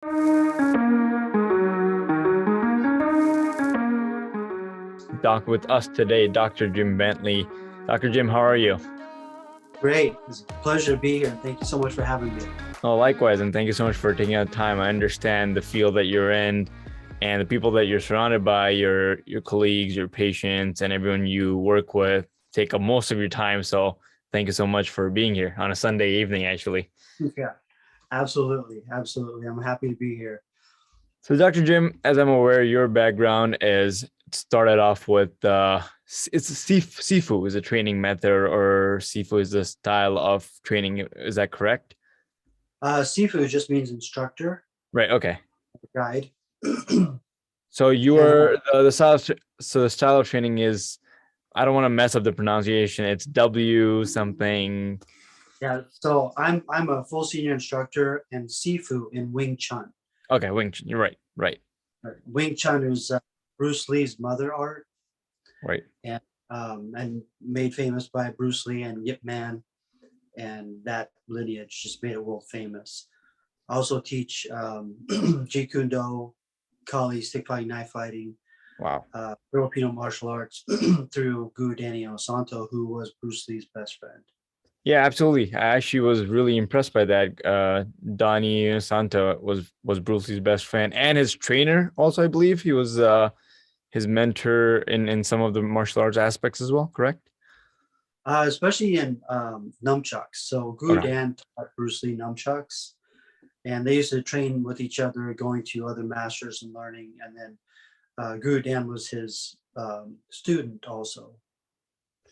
Doc with us today, Dr. Jim Bentley. Dr. Jim, how are you? Great. It's a pleasure to be here. And thank you so much for having me. Oh, likewise, and thank you so much for taking out time. I understand the field that you're in and the people that you're surrounded by, your colleagues, your patients, and everyone you work with take up most of your time. So thank you so much for being here on a Sunday evening, actually. Yeah, absolutely. Absolutely. I'm happy to be here. So, Dr. Jim, as I'm aware, your background is started off with it's Sifu is a training method, or Sifu is a style of training. Is that correct? Sifu just means instructor, Right. Okay. guide. So you And are the style. So the style of training is. I don't want to mess up the pronunciation. It's W something. yeah, so I'm a full senior instructor and Sifu in Wing Chun. Okay, Wing Chun. You're right. Right. Wing Chun is Bruce Lee's mother art Right. and made famous by Bruce Lee and Yip Man. And that lineage just made it world famous. I also teach Jeet Kune Do, Kali, stick fighting, knife fighting, Wow. Filipino martial arts through Guru Danny Santo, who was Bruce Lee's best friend. Yeah, absolutely. I actually was really impressed by that. Donnie Santo was Bruce Lee's best friend and his trainer. Also, I believe he was his mentor in some of the martial arts aspects as well. Correct? Especially in nunchucks. So Guru Okay. Dan taught Bruce Lee nunchucks, and they used to train with each other, going to other masters and learning. And then Guru Dan was his student also.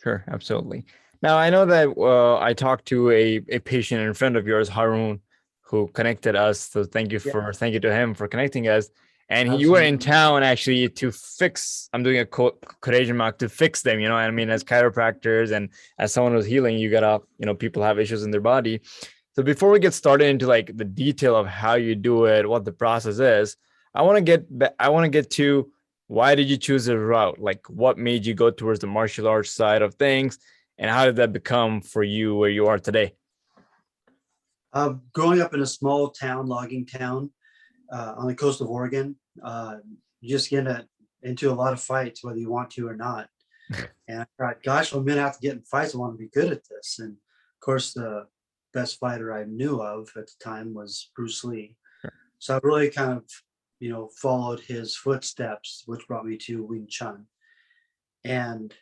Sure, absolutely. Now I know that I talked to a patient and friend of yours, Harun, who connected us. So Yeah, thank you to him for connecting us. And you were in absolutely. town actually to fix. I'm doing a quotation mark to fix them. You know, I mean, as chiropractors and as someone who's healing, you gotta, people have issues in their body. So before we get started into like the detail of how you do it, what the process is, I want to get to why did you choose a route? Like what made you go towards the martial arts side of things, and how did that become for you where you are today? Growing up in a small town, logging town on the coast of Oregon, you just into a lot of fights, whether you want to or not. And I thought, gosh, I'm going to have to get in fights. I want to be good at this. And of course, the best fighter I knew of at the time was Bruce Lee. So I really kind of, followed his footsteps, which brought me to Wing Chun. And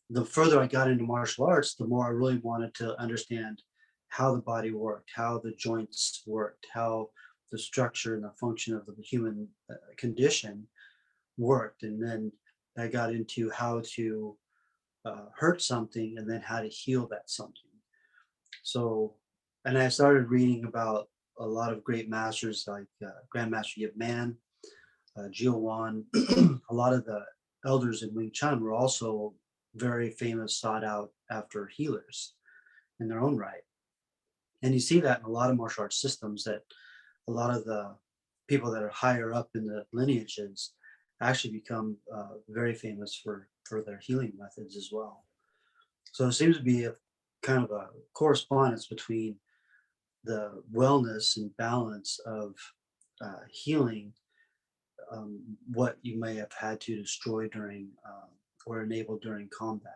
the further I got into martial arts, the more I really wanted to understand how the body worked, how the joints worked, how the structure and the function of the human condition worked. And then I got into how to hurt something and then how to heal that something. So, and I started reading about a lot of great masters like Grandmaster Yip Man, Gio Wan. A lot of the elders in Wing Chun were also very famous, sought out after healers in their own right. And you see that in a lot of martial arts systems that a lot of the people that are higher up in the lineages actually become very famous for their healing methods as well. So it seems to be a kind of a correspondence between the wellness and balance of healing what you may have had to destroy during or enable during combat.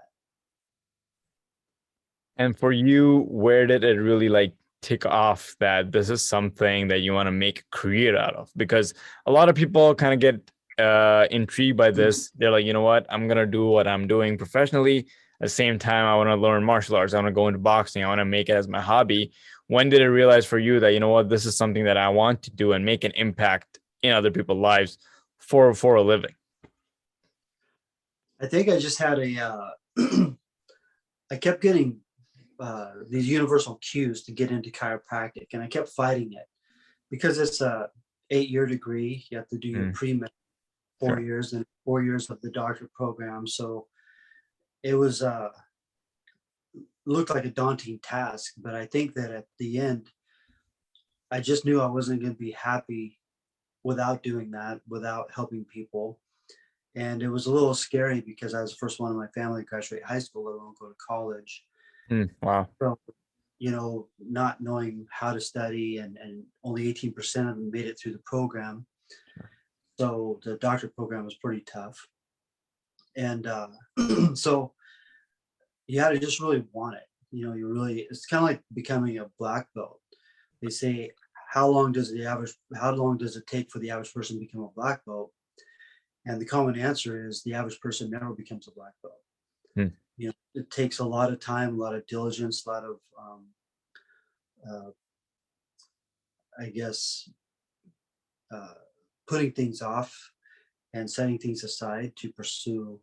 And for you, where did it really like tick off that this is something that you want to make a career out of? Because a lot of people kind of get intrigued by this. They're like, you know what, I'm gonna do what I'm doing professionally. At the same time, I want to learn martial arts. I want to go into boxing. I want to make it as my hobby. When did it realize for you that, you know what, this is something that I want to do and make an impact in other people's lives for a living? I think I just had I kept getting these universal cues to get into chiropractic, and I kept fighting it because it's a 8-year degree. You have to do your Mm, pre-med 4 sure. years and 4 years of the doctorate program. So it was looked like a daunting task, but I think that at the end, I just knew I wasn't going to be happy without doing that, without helping people. And it was a little scary because I was the first one in my family to graduate high school, let alone go to college. Mm, wow. So not knowing how to study, and only 18% of them made it through the program. So the doctorate program was pretty tough. And so you had to just really want it. It's kind of like becoming a black belt. They say, how long does it take for the average person to become a black belt? And the common answer is the average person never becomes a black belt. Hmm. It takes a lot of time, a lot of diligence, a lot of, uh, I guess, uh, putting things off and setting things aside to pursue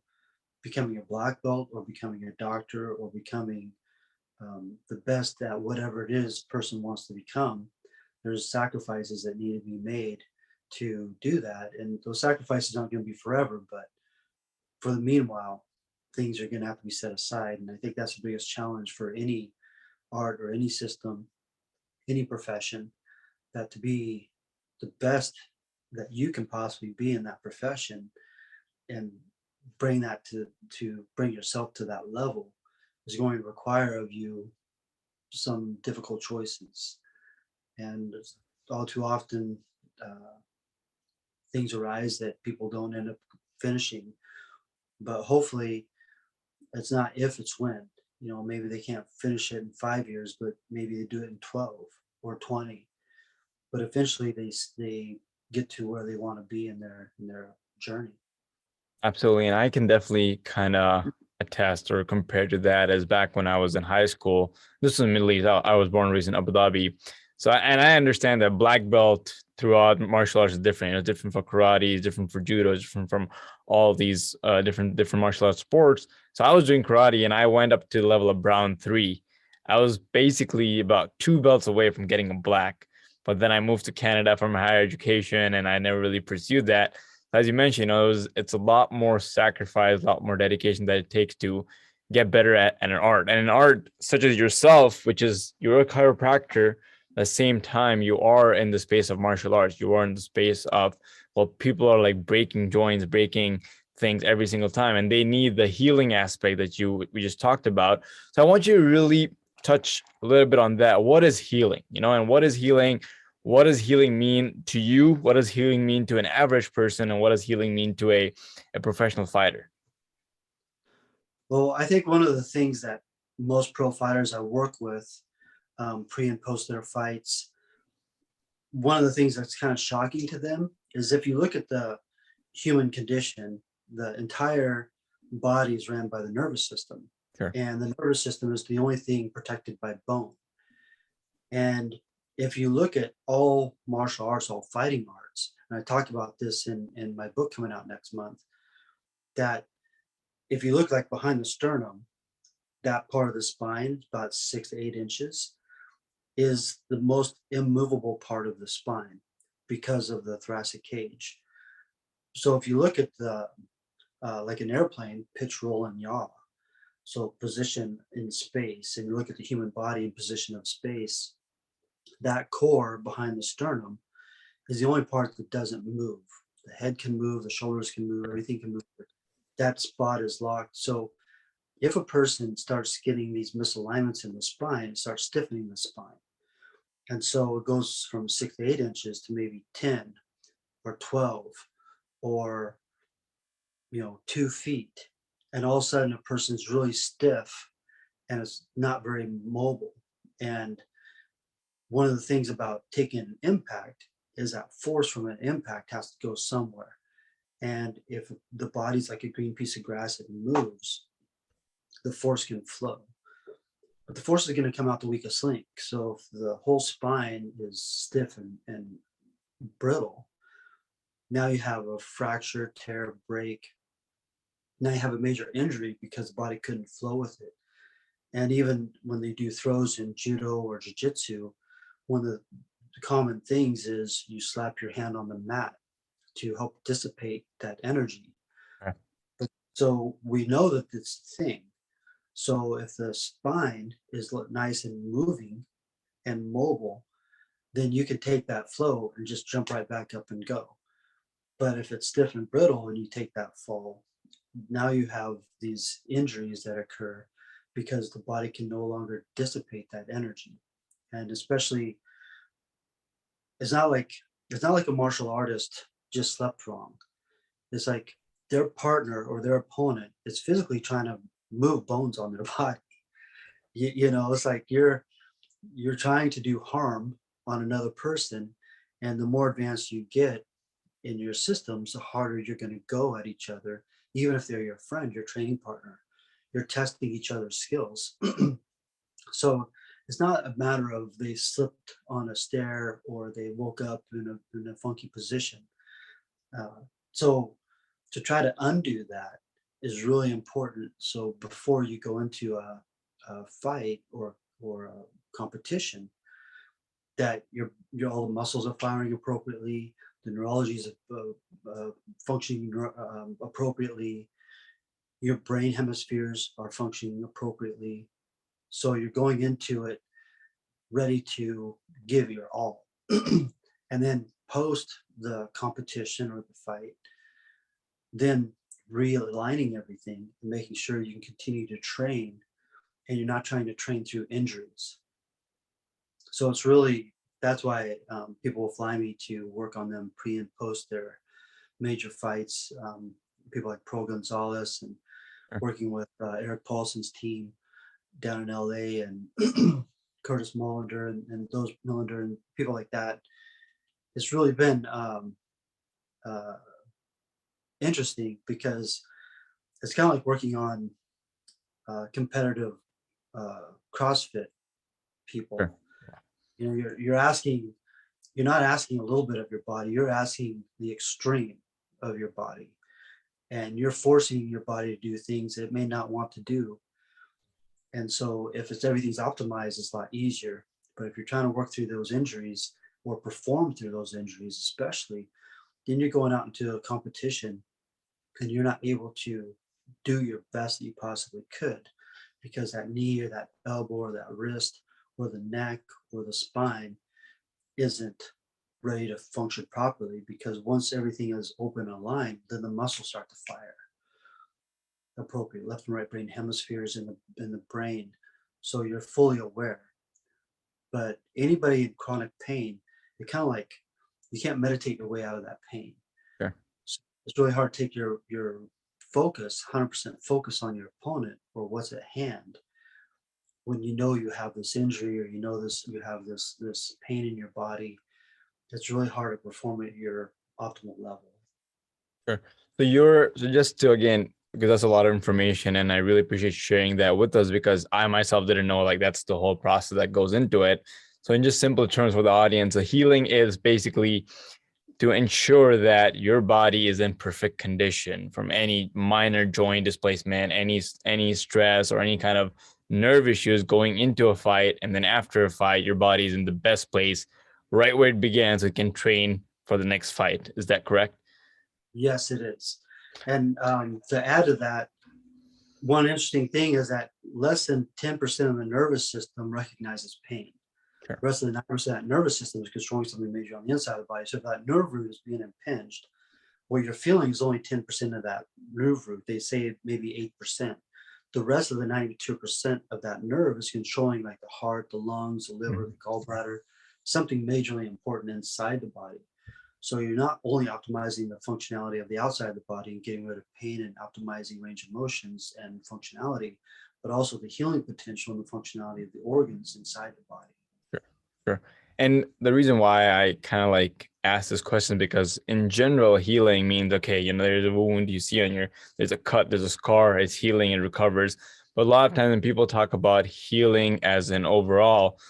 becoming a black belt or becoming a doctor or becoming the best at whatever it is person wants to become. There's sacrifices that need to be made to do that, and those sacrifices aren't going to be forever, but for the meanwhile, things are going to have to be set aside. And I think that's the biggest challenge for any art or any system, any profession, that to be the best that you can possibly be in that profession and bring that to bring yourself to that level is going to require of you some difficult choices. And all too often, uh, things arise that people don't end up finishing. But hopefully, it's not if, it's when. Maybe they can't finish it in 5 years, but maybe they do it in 12 or 20. But eventually, they get to where they want to be in their journey. Absolutely. And I can definitely kind of attest or compare to that as back when I was in high school. This is in the Middle East. I was born and raised in Abu Dhabi. So, and I understand that black belt throughout martial arts is different. It's different for karate, it's different for judo, it's different from all these different martial arts sports. So I was doing karate and I went up to the level of brown 3. I was basically about 2 belts away from getting a black. But then I moved to Canada for my higher education and I never really pursued that. As you mentioned, it's a lot more sacrifice, a lot more dedication that it takes to get better at an art. And an art such as yourself, which is you're a chiropractor, at the same time, you are in the space of martial arts. You are in the space of, well, people are like breaking joints, breaking things every single time, and they need the healing aspect that we just talked about. So I want you to really touch a little bit on that. What is healing? And what is healing? What does healing mean to you? What does healing mean to an average person? And what does healing mean to a professional fighter? Well, I think one of the things that most pro fighters I work with, pre and post their fights, one of the things that's kind of shocking to them is if you look at the human condition, the entire body is ran by the nervous system. Sure. And the nervous system is the only thing protected by bone. And if you look at all martial arts, all fighting arts, and I talk about this in my book coming out next month, that if you look like behind the sternum, that part of the spine, about 6 to 8 inches, is the most immovable part of the spine because of the thoracic cage. So if you look at the like an airplane, pitch, roll, and yaw. So position in space, and you look at the human body in position of space, that core behind the sternum is the only part that doesn't move. The head can move, the shoulders can move, everything can move. That spot is locked. So if a person starts getting these misalignments in the spine, it starts stiffening the spine. And so it goes from 6 to 8 inches to maybe 10 or 12 or 2 feet. And all of a sudden a person's really stiff and it's not very mobile. And one of the things about taking an impact is that force from an impact has to go somewhere. And if the body's like a green piece of grass, it moves, the force can flow. But the force is going to come out the weakest link. So if the whole spine is stiff and brittle, now you have a fracture, tear, break. Now you have a major injury because the body couldn't flow with it. And even when they do throws in judo or jiu-jitsu, one of the common things is you slap your hand on the mat to help dissipate that energy. Okay. So we know that it's a thing. So if the spine is nice and moving and mobile, then you can take that flow and just jump right back up and go. But if it's stiff and brittle and you take that fall, now you have these injuries that occur because the body can no longer dissipate that energy. And especially, it's not like it's not like a martial artist just slept wrong. It's like their partner or their opponent is physically trying to move bones on their body. You know, it's like you're trying to do harm on another person, and the more advanced you get in your systems, the harder you're going to go at each other, even if they're your friend, your training partner. You're testing each other's skills. So it's not a matter of they slipped on a stair or they woke up in a funky position. So to try to undo that is really important. So before you go into a fight or a competition, that your all the muscles are firing appropriately, the neurology is functioning appropriately, your brain hemispheres are functioning appropriately. So you're going into it ready to give your all. And then post the competition or the fight, then realigning everything and making sure you can continue to train and you're not trying to train through injuries. So it's really, that's why people will fly me to work on them pre and post their major fights. People like Pro Gonzalez and working with Eric Paulson's team down in LA and Curtis Mullender and those Mullender and people like that. It's really been interesting because it's kind of like working on competitive CrossFit people. Sure. You know, you're not asking a little bit of your body, you're asking the extreme of your body. And you're forcing your body to do things it may not want to do. And so if everything's optimized, it's a lot easier. But if you're trying to work through those injuries or perform through those injuries, especially, then you're going out into a competition and you're not able to do your best that you possibly could because that knee or that elbow or that wrist or the neck or the spine isn't ready to function properly, because once everything is open and aligned, then the muscles start to fire appropriate left and right brain hemispheres in the brain, so you're fully aware. But anybody in chronic pain, it kind of like you can't meditate your way out of that pain. Sure. So it's really hard to take your focus 100% focus on your opponent or what's at hand when you know you have this injury or you know you have this pain in your body. It's really hard to perform at your optimal level. Sure. So just to again, because that's a lot of information and I really appreciate you sharing that with us because I myself didn't know like that's the whole process that goes into it. So in just simple terms for the audience, a healing is basically to ensure that your body is in perfect condition from any minor joint displacement, any stress or any kind of nerve issues going into a fight. And then after a fight, your body is in the best place, right where it began, so it can train for the next fight. Is that correct? Yes, it is. And to add to that, one interesting thing is that less than 10% of the nervous system recognizes pain. Sure. The rest of the 9% of that nervous system is controlling something major on the inside of the body. So if that nerve root is being impinged, what you're feeling is only 10% of that nerve root. They say maybe 8%. The rest of the 92% of that nerve is controlling like the heart, the lungs, the liver, the gallbladder, something majorly important inside the body. So you're not only optimizing the functionality of the outside of the body and getting rid of pain and optimizing range of motions and functionality, but also the healing potential and the functionality of the organs inside the body. Sure, sure. And the reason why I kind of like ask this question because in general, healing means, okay, there's a wound you see there's a cut, there's a scar, it's healing, it recovers. But a lot of times when people talk about healing as an overall,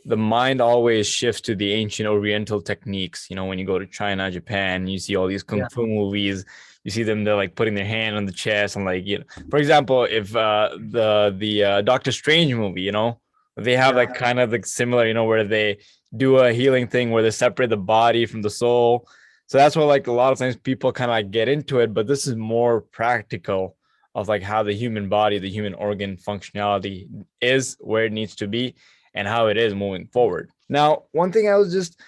the mind always shifts to the ancient Oriental techniques. When you go to China, Japan, you see all these kung fu movies. You see them; they're like putting their hand on the chest and like, for example, if the Doctor Strange movie, they have like kind of like similar, where they do a healing thing where they separate the body from the soul. So that's why like a lot of times people kind of like get into it, but this is more practical of like how the human body, the human organ functionality is where it needs to be and how it is moving forward. Now, one thing I was just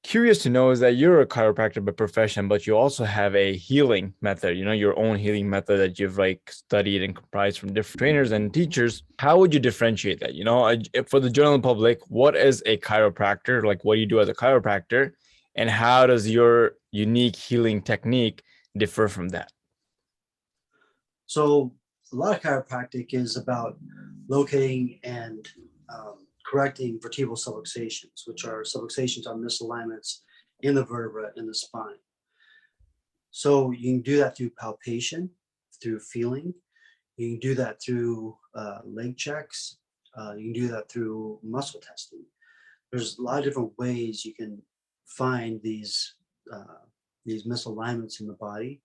curious to know is that you're a chiropractor by profession, but you also have a healing method, your own healing method that you've like studied and comprised from different trainers and teachers. How would you differentiate that? For the general public, what is a chiropractor? Like, what do you do as a chiropractor? And how does your unique healing technique differ from that? So a lot of chiropractic is about locating and correcting vertebral subluxations, which are subluxations on misalignments in the vertebra in the spine. So you can do that through palpation, through feeling. You can do that through leg checks. You can do that through muscle testing. There's a lot of different ways you can find these misalignments in the body.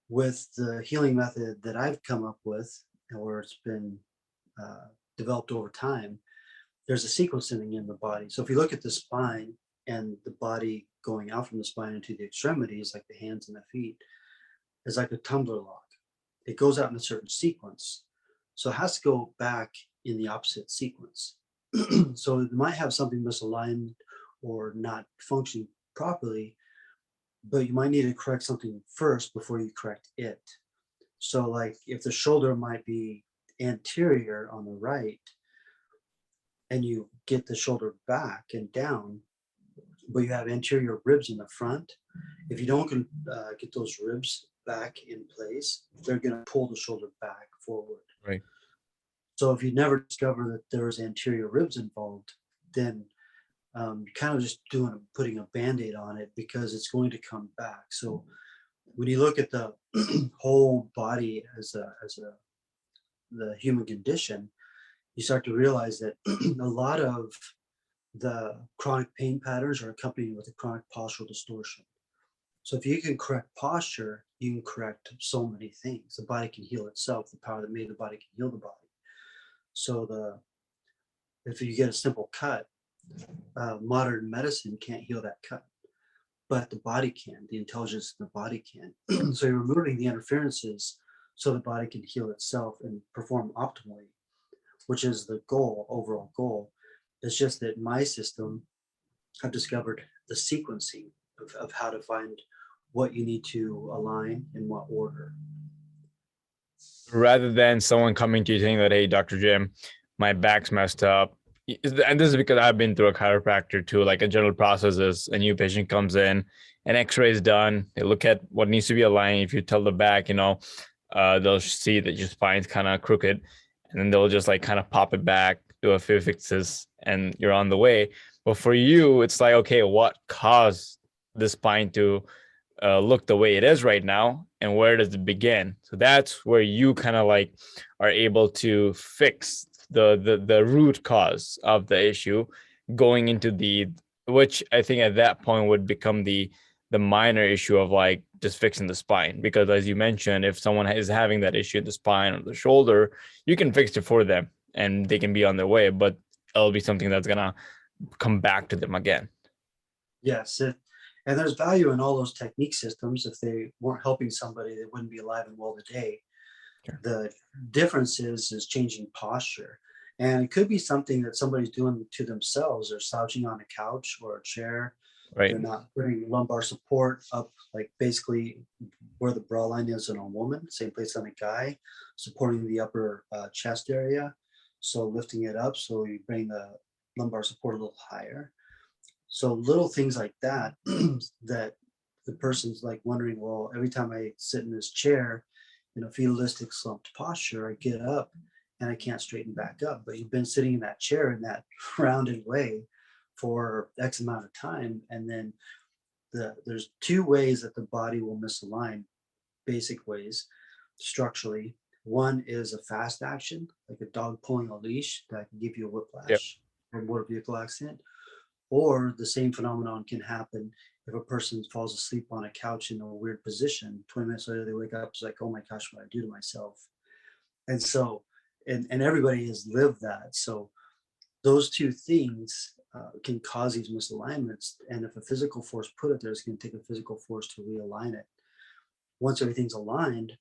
With the healing method that I've come up with, or it's been developed over time, there's a sequencing in the body. So if you look at the spine and the body going out from the spine into the extremities, like the hands and the feet, is like a tumbler lock. It goes out in a certain sequence. So it has to go back in the opposite sequence. So it might have something misaligned or not functioning properly, but you might need to correct something first before you correct it. So like if the shoulder might be anterior on the right and you get the shoulder back and down, but you have anterior ribs in the front, if you don't get those ribs back in place, they're going to pull the shoulder back forward. Right. So if you never discover that there was anterior ribs involved, then you're kind of just putting a Band-Aid on it because it's going to come back. So when you look at the whole body as the human condition, you start to realize that a lot of the chronic pain patterns are accompanied with a chronic postural distortion. So if you can correct posture, you can correct so many things. The body can heal itself. The power that made the body can heal the body. So if you get a simple cut, modern medicine can't heal that cut, but the body can. The intelligence in the body can. So you're removing the interferences so the body can heal itself and perform optimally, which is the goal, overall goal. It's just that my system, I've discovered the sequencing of how to find what you need to align in what order. Rather than someone coming to you saying that, hey, Dr. Jim, my back's messed up. And this is because I've been through a chiropractor too. Like, a general process is a new patient comes in, an x-ray is done. They look at what needs to be aligned. If you tell the back, they'll see that your spine's kind of crooked, and then they'll just like kind of pop it back, do a few fixes, and you're on the way. But for you, it's like, okay, what caused the spine to look the way it is right now, and where does it begin? So that's where you kind of like are able to fix the root cause of the issue, going into which I think at that point would become the minor issue of like just fixing the spine. Because as you mentioned, if someone is having that issue in the spine or the shoulder, you can fix it for them and they can be on their way, but it'll be something that's gonna come back to them again. Yes, and there's value in all those technique systems. If they weren't helping somebody, they wouldn't be alive and well today. Sure. The difference is changing posture. And it could be something that somebody's doing to themselves. They're slouching on a couch or a chair. Right. They're not putting lumbar support up, like basically where the bra line is in a woman, same place on a guy, supporting the upper chest area. So lifting it up so you bring the lumbar support a little higher. So little things like that, that the person's like wondering, well, every time I sit in this chair in a fetalistic slumped posture, I get up and I can't straighten back up. But you've been sitting in that chair in that rounded way for X amount of time. And then there's two ways that the body will misalign, basic ways structurally. One is a fast action, like a dog pulling a leash that can give you a Yep. whiplash or motor vehicle accident. Or the same phenomenon can happen if a person falls asleep on a couch in a weird position. 20 minutes later, they wake up, it's like, oh my gosh, what did I do to myself? And so, and everybody has lived that. So those two things can cause these misalignments. And if a physical force put it there, it's going to take a physical force to realign it. Once everything's aligned,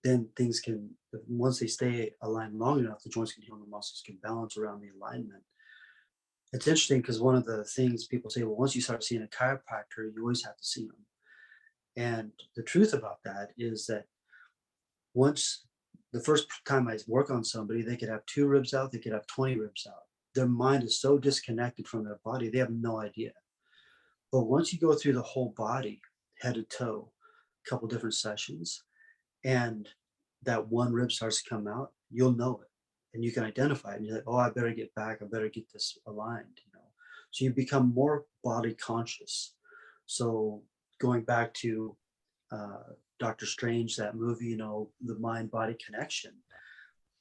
then things can, once they stay aligned long enough, the joints can heal and the muscles can balance around the alignment. It's interesting because one of the things people say, well, once you start seeing a chiropractor, you always have to see them. And the truth about that is that once the first time I work on somebody, they could have 2 ribs out, they could have 20 ribs out. Their mind is so disconnected from their body, they have no idea. But once you go through the whole body, head to toe, a couple different sessions, and that 1 rib starts to come out, you'll know it. And you can identify it. And you're like, oh, I better get back. I better get this aligned, you know. So you become more body conscious. So going back to Doctor Strange, that movie, you know, the mind body connection,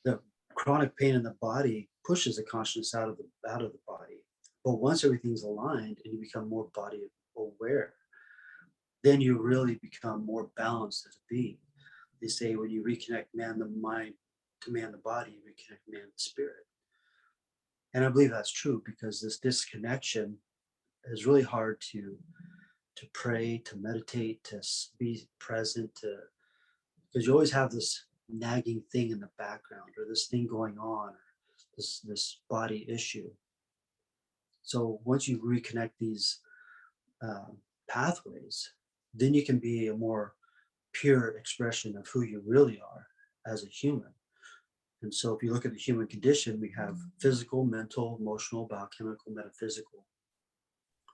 the chronic pain in the body pushes the consciousness out of the body. But once everything's aligned and you become more body aware, then you really become more balanced as a being. They say when you reconnect man the mind to man the body, you reconnect man the spirit. And I believe that's true because this disconnection is really hard to pray, to meditate, to be present, to because you always have this nagging thing in the background or this thing going on, or this body issue. So once you reconnect these pathways, then you can be a more pure expression of who you really are as a human. And so if you look at the human condition, we have physical, mental, emotional, biochemical, metaphysical,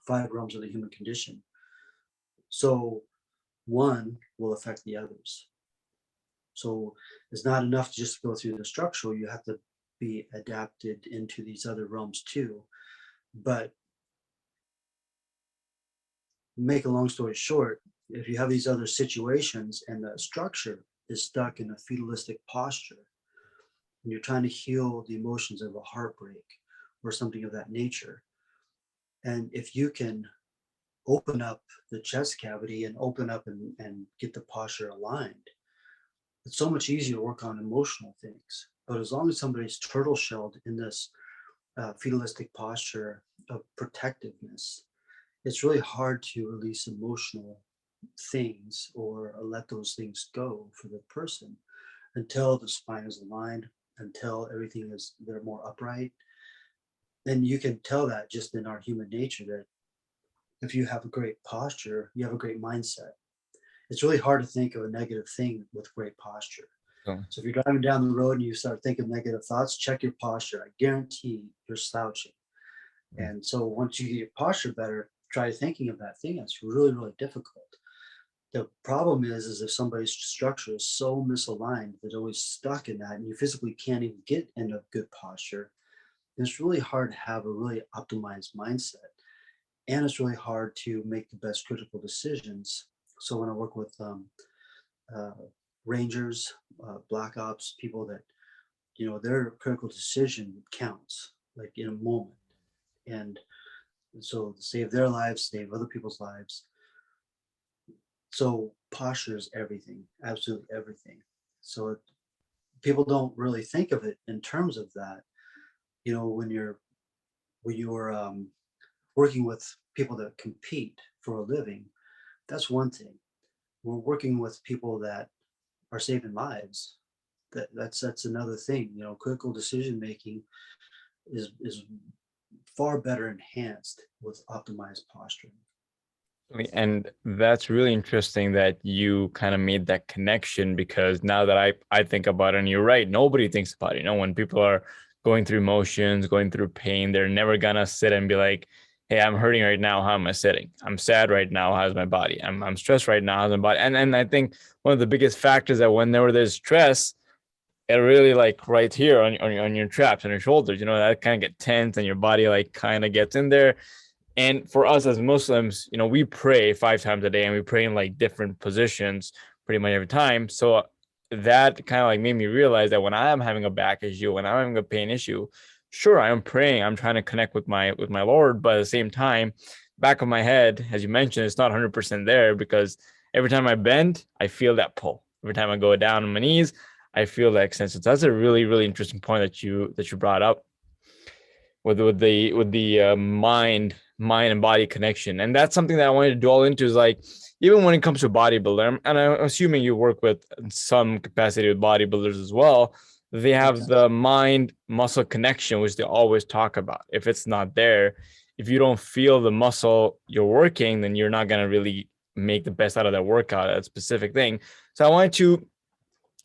5 realms of the human condition. So one will affect the others. So it's not enough to just go through the structural, you have to be adapted into these other realms too. But make a long story short, if you have these other situations and the structure is stuck in a fatalistic posture, and you're trying to heal the emotions of a heartbreak or something of that nature, and if you can open up the chest cavity and open up and get the posture aligned, it's so much easier to work on emotional things. But as long as somebody's turtle shelled in this fatalistic posture of protectiveness, it's really hard to release emotional things or let those things go for the person until the spine is aligned, until everything is they're more upright. And you can tell that just in our human nature that if you have a great posture, you have a great mindset. It's really hard to think of a negative thing with great posture. So, So if you're driving down the road and you start thinking negative thoughts, check your posture. I guarantee you're slouching. And so once you get your posture better, try thinking of that thing. It's really, really difficult. The problem is if somebody's structure is so misaligned that they're always stuck in that and you physically can't even get into good posture, it's really hard to have a really optimized mindset. And it's really hard to make the best critical decisions. So when I work with uh, rangers, black ops, people that, you know, their critical decision counts like in a moment. And so save their lives, save other people's lives. So posture is everything, absolutely everything. So people don't really think of it in terms of that. You know, when you're working with people that compete for a living, that's one thing. We're working with people that are saving lives. That's another thing. You know, critical decision making is far better enhanced with optimized posturing. and that's really interesting that you kind of made that connection, because now that I think about it, and you're right, nobody thinks about it. You know, when people are going through emotions, going through pain, they're never gonna sit and be like, hey, I'm hurting right now, how am I sitting? I'm sad right now, how's my body? I'm stressed right now, how's my body? And I think one of the biggest factors that whenever there's stress, it really like right here on your traps, on your shoulders, you know, that kind of get tense and your body like kind of gets in there. And for us as Muslims, you know, we pray 5 times a day and we pray in like different positions pretty much every time. So that kind of like made me realize that when I am having a back issue, when I'm having a pain issue, sure, I am praying, I'm trying to connect with my Lord, but at the same time, back of my head, as you mentioned, it's not 100% there, because every time I bend, I feel that pull. Every time I go down on my knees, I feel that extension. So that's a really, really interesting point that you brought up with the mind and body connection. And that's something that I wanted to dwell into, is like, even when it comes to bodybuilder, and I'm assuming you work with some capacity with bodybuilders as well, they have Exactly. the mind muscle connection, which they always talk about. If it's not there, if you don't feel the muscle you're working, then you're not going to really make the best out of that workout, that specific thing. So I wanted to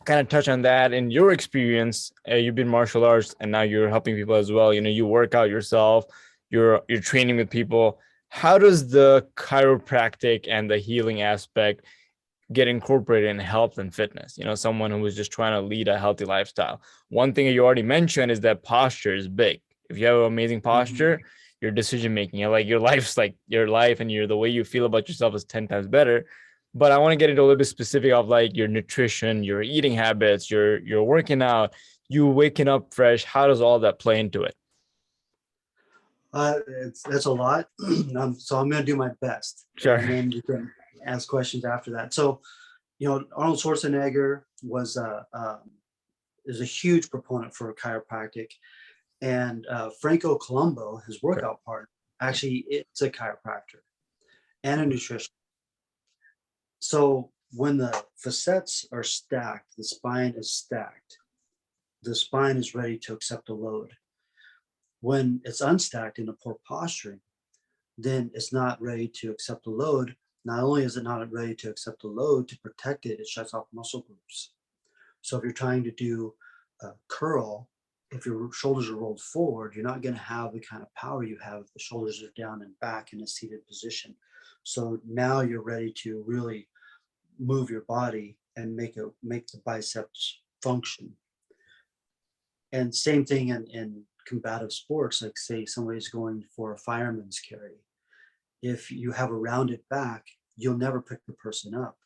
kind of touch on that. In your experience, you've been martial arts and now you're helping people as well. You know, you work out yourself, you're training with people. How does the chiropractic and the healing aspect get incorporated in health and fitness? You know, someone who is just trying to lead a healthy lifestyle. One thing you already mentioned is that posture is big. If you have amazing Mhm. posture, your decision making, like your life's like your life, and the way you feel about yourself is 10 times better. But I want to get into a little bit specific of like your nutrition, your eating habits, your working out, you waking up fresh. How does all that play into it? That's a lot. So I'm going to do my best, Sure. and then you can ask questions after that. So, Arnold Schwarzenegger is a huge proponent for chiropractic, and Franco Colombo, his Okay. workout partner, actually it's a chiropractor and a nutrition. So when the facets are stacked, the spine is stacked. The spine is ready to accept a load. When it's unstacked in a poor posturing, then it's not ready to accept the load. Not only is it not ready to accept the load, to protect it, it shuts off muscle groups. So if you're trying to do a curl, if your shoulders are rolled forward, you're not going to have the kind of power you have if the shoulders are down and back in a seated position. So now you're ready to really move your body and make the biceps function. And same thing in combative sports, like say somebody's going for a fireman's carry. If you have a rounded back, you'll never pick the person up.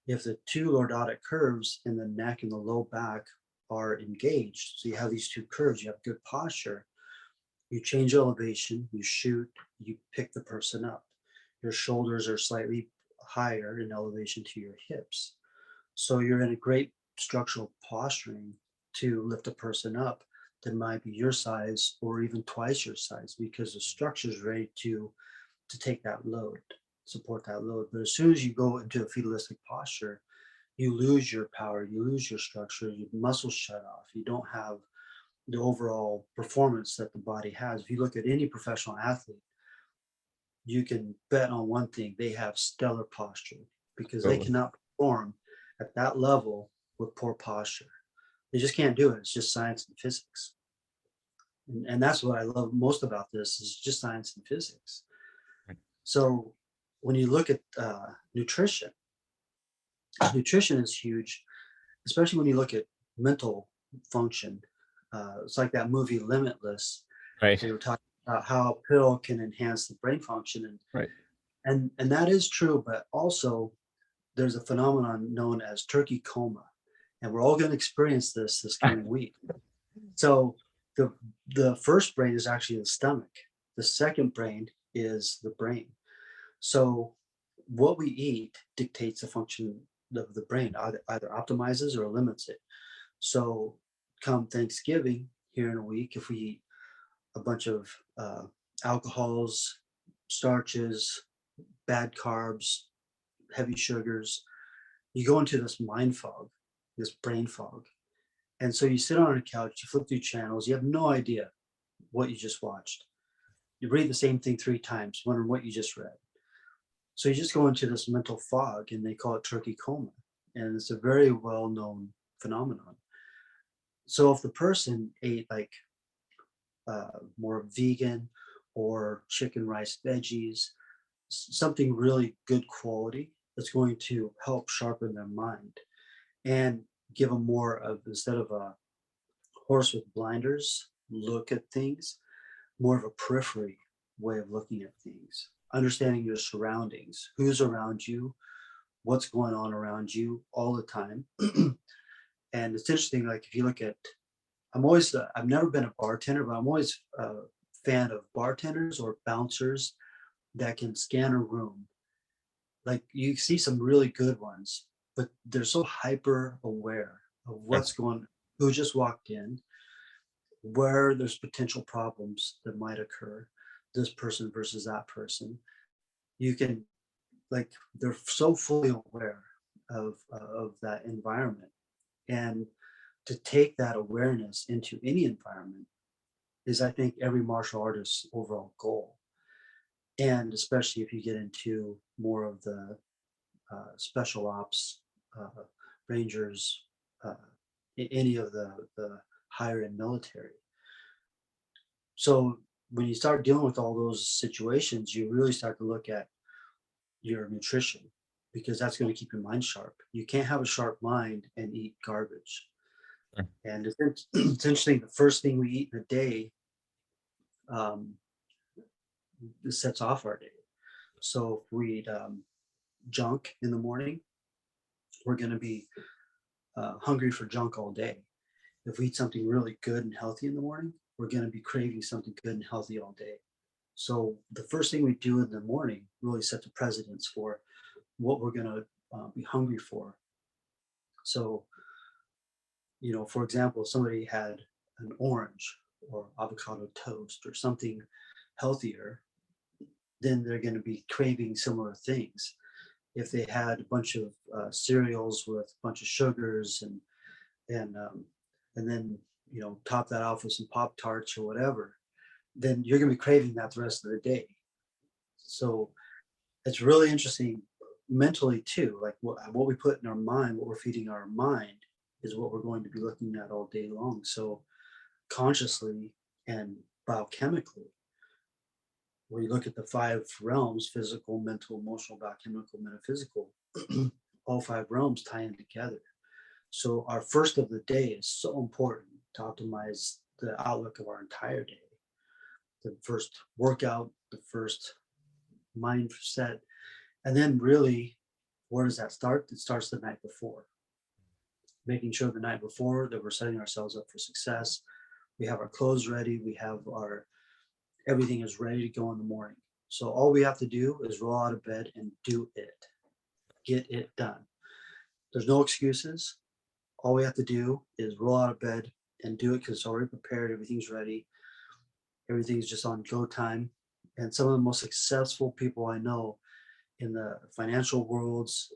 If the two lordotic curves in the neck and the low back are engaged, so you have these two curves, you have good posture, you change elevation, you shoot, you pick the person up. Your shoulders are slightly higher in elevation to your hips. So you're in a great structural posturing to lift a person up that might be your size or even twice your size, because the structure is ready to take that load, support that load. But as soon as you go into a fetalistic posture, you lose your power, you lose your structure, your muscles shut off. You don't have the overall performance that the body has. If you look at any professional athlete, you can bet on one thing: they have stellar posture, because they Totally. cannot perform at that level with poor posture. They just can't do it. It's just science and physics. And that's what I love most about this, is just science and physics. So when you look at nutrition, nutrition is huge, especially when you look at mental function. It's like that movie Limitless. Right. They were talking about how a pill can enhance the brain function, Right. and that is true. But also, there's a phenomenon known as turkey coma, and we're all going to experience this coming week. So the the first brain is actually the stomach. The second brain is the brain. So what we eat dictates the function of the brain, either optimizes or limits it. So come Thanksgiving here in a week, if we eat a bunch of alcohols, starches, bad carbs, heavy sugars, you go into this mind fog, this brain fog. And so you sit on a couch, you flip through channels, you have no idea what you just watched. You read the same thing 3 times, wondering what you just read. So you just go into this mental fog, and they call it turkey coma. And it's a very well known phenomenon. So if the person ate like more vegan or chicken, rice, veggies, something really good quality that's going to help sharpen their mind and give them more of, instead of a horse with blinders look at things, more of a periphery way of looking at things, understanding your surroundings, who's around you, what's going on around you all the time. And it's interesting, like if you look at, I've never been a bartender, but I'm always a fan of bartenders or bouncers that can scan a room. Like you see some really good ones, but they're so hyper aware of Sure. what's going, who just walked in, where there's potential problems that might occur, this person versus that person. You can, like, they're so fully aware of that environment. And to take that awareness into any environment is, I think, every martial artist's overall goal. And especially if you get into more of the special ops, uh, rangers, uh, any of the higher end military. So when you start dealing with all those situations, you really start to look at your nutrition, because that's going to keep your mind sharp. You can't have a sharp mind and eat garbage. Sure. And it's interesting, the first thing we eat in a day um, sets off our day. So if we eat junk in the morning, we're going to be hungry for junk all day. If we eat something really good and healthy in the morning, we're going to be craving something good and healthy all day. So the first thing we do in the morning really sets a precedence for what we're going to be hungry for. So, for example, if somebody had an orange or avocado toast or something healthier, then they're going to be craving similar things. If they had a bunch of cereals with a bunch of sugars and then top that off with some Pop Tarts or whatever, then you're going to be craving that the rest of the day. So it's really interesting mentally too, like what we put in our mind, what we're feeding our mind is what we're going to be looking at all day long. So consciously and biochemically, when you look at the five realms: physical, mental, emotional, biochemical, metaphysical, all five realms tie in together. So our first of the day is so important to optimize the outlook of our entire day. The first workout, the first mindset, and then really, where does that start? It starts the night before. Making sure the night before that we're setting ourselves up for success. We have our clothes ready. We have everything is ready to go in the morning. So all we have to do is roll out of bed and do it. Get it done. There's no excuses. All we have to do is roll out of bed and do it, because it's already prepared. Everything's ready. Everything's just on go time. And some of the most successful people I know in the financial worlds,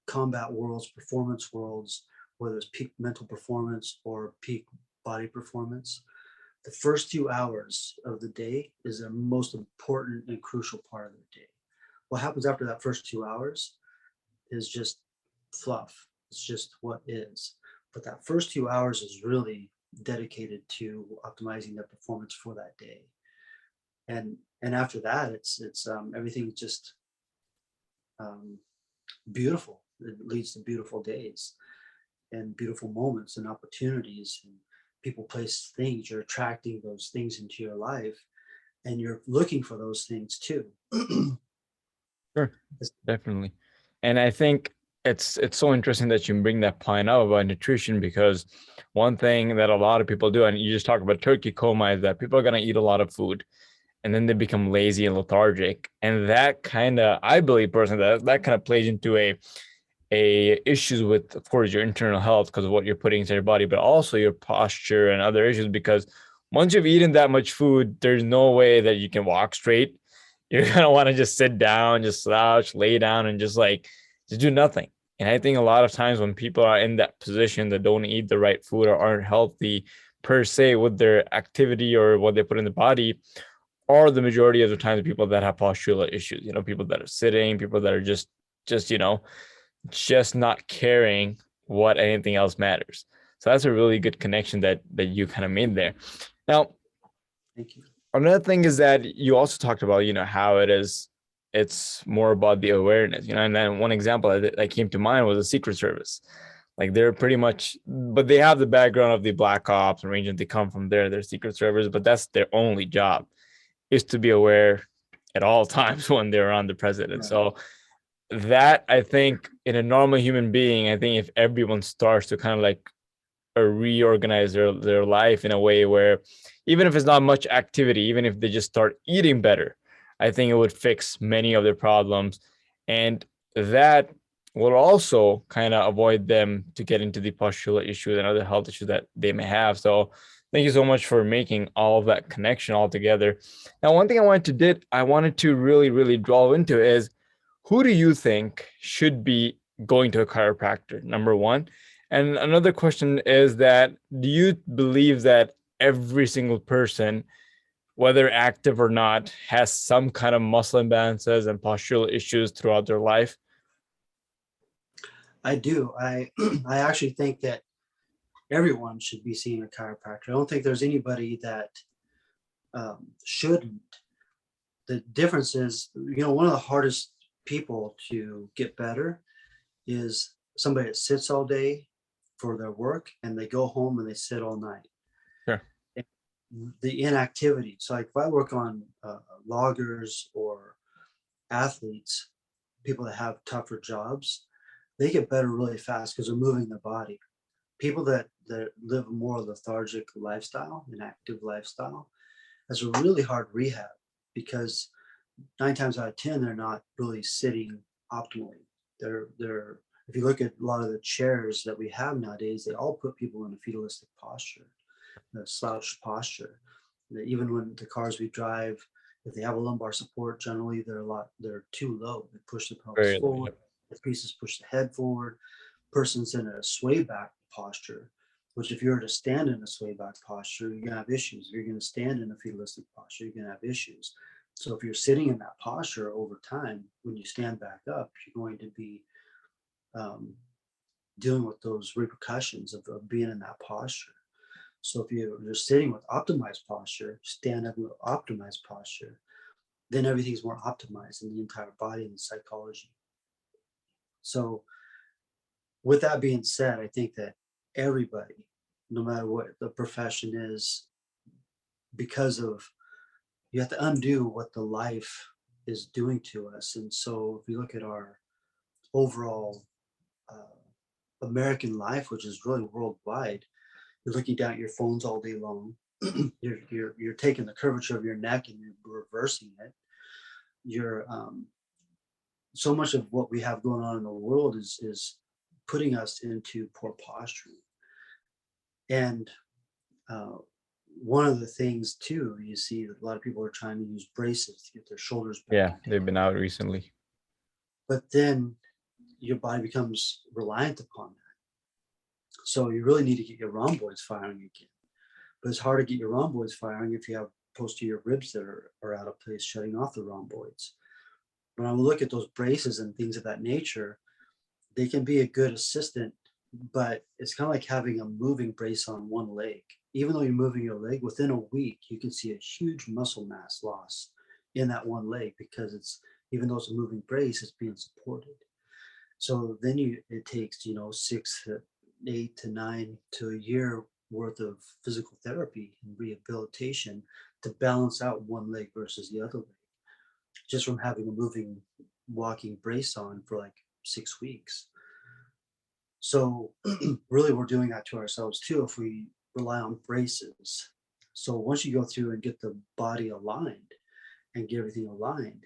combat worlds, performance worlds, whether it's peak mental performance or peak body performance, the first 2 hours of the day is the most important and crucial part of their day. What happens after that first 2 hours is just fluff. It's just what is. But that first 2 hours is really dedicated to optimizing their performance for that day. And after that, it's everything just beautiful. It leads to beautiful days and beautiful moments and opportunities and people, place, things. You're attracting those things into your life, and you're looking for those things too. Sure, definitely. And I think it's so interesting that you bring that point up about nutrition, because one thing that a lot of people do, and you just talk about turkey coma, is that people are going to eat a lot of food and then they become lazy and lethargic. And that kind of, I believe personally, that kind of plays into a issues with, of course, your internal health because of what you're putting into your body, but also your posture and other issues. Because once you've eaten that much food, there's no way that you can walk straight. You're gonna want to just sit down, just slouch, lay down, and just do nothing. And I think a lot of times when people are in that position that don't eat the right food or aren't healthy per se with their activity or what they put in the body, are the majority of the times people that have postural issues. People that are sitting, people that are just just not caring what anything else matters. So that's a really good connection that you kind of made there. Now, Thank you. another thing is that you also talked about, how it's more about the awareness, and then one example that came to mind was the Secret Service. Like they're pretty much, but they have the background of the Black Ops and Rangers. They come from there, they're Secret Service, but that's their only job, is to be aware at all times when they're around the president. Right. So that, I think, in a normal human being, I think if everyone starts to kind of like reorganize their life in a way where even if it's not much activity, even if they just start eating better, I think it would fix many of their problems. And that will also kind of avoid them to get into the postural issues and other health issues that they may have. So thank you so much for making all of that connection all together. Now, one thing I wanted to really, really delve into is, who do you think should be going to a chiropractor, number one? And another question is that, do you believe that every single person, whether active or not, has some kind of muscle imbalances and postural issues throughout their life? I do. I actually think that everyone should be seeing a chiropractor. I don't think there's anybody that shouldn't. The difference is, one of the hardest people to get better is somebody that sits all day for their work and they go home and they sit all night. Sure. And the inactivity. So, like if I work on loggers or athletes, people that have tougher jobs, they get better really fast because they're moving their body. People that live a more lethargic lifestyle, an active lifestyle, that's a really hard rehab because 9 times out of 10, they're not really sitting optimally. They're if you look at a lot of the chairs that we have nowadays, they all put people in a fetalistic posture, a slouched posture. Even when the cars we drive, if they have a lumbar support, generally they're too low. They push the pelvis Very low. forward, Yep. the pieces push the head forward. Person's in a sway back posture, which if you were to stand in a sway back posture, you're gonna have issues. If you're gonna stand in a fetalistic posture, you're gonna have issues. So if you're sitting in that posture over time, when you stand back up, you're going to be um, dealing with those repercussions of being in that posture. So if you're sitting with optimized posture, stand up with optimized posture, then everything's more optimized in the entire body and the psychology. So with that being said, I think that everybody, no matter what the profession is, because of you have to undo what the life is doing to us. And so if you look at our overall American life, which is really worldwide, you're looking down at your phones all day long. You're taking the curvature of your neck and you're reversing it. You're so much of what we have going on in the world is putting us into poor posturing. And uh, one of the things too, you see that a lot of people are trying to use braces to get their shoulders back Yeah, into they've it. been out recently. But then your body becomes reliant upon that. So you really need to get your rhomboids firing again. But it's hard to get your rhomboids firing if you have posterior ribs that are out of place, shutting off the rhomboids. When I look at those braces and things of that nature, they can be a good assistant, but it's kind of like having a moving brace on one leg. Even though you're moving your leg, within a week, you can see a huge muscle mass loss in that one leg because it's even though it's a moving brace, it's being supported. So then it takes 6 to 8 to 9 to a year worth of physical therapy and rehabilitation to balance out one leg versus the other leg, just from having a moving walking brace on for like 6 weeks. So really we're doing that to ourselves too if we rely on braces. So once you go through and get the body aligned and get everything aligned,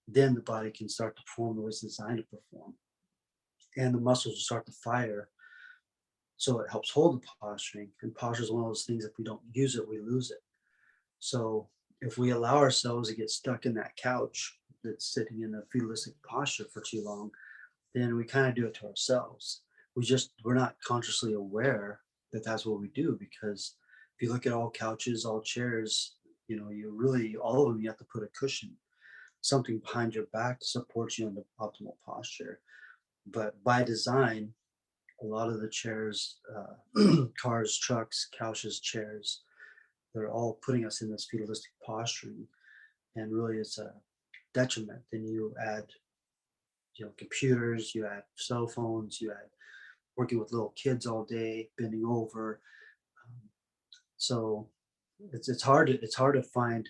then the body can start to perform the way it's designed to perform. And the muscles will start to fire. So it helps hold the posturing. And posture is one of those things, if we don't use it, we lose it. So if we allow ourselves to get stuck in that couch that's sitting in a feudalistic posture for too long, then we kind of do it to ourselves. We're not consciously aware that that's what we do, because if you look at all couches, all chairs, you really, all of them, you have to put a cushion, something behind your back to support you in the optimal posture. But by design, a lot of the chairs, cars, trucks, couches, chairs, they're all putting us in this feudalistic posturing, and really it's a detriment. Then you add, computers, you add cell phones, you add working with little kids all day, bending over. Um, so it's hard to find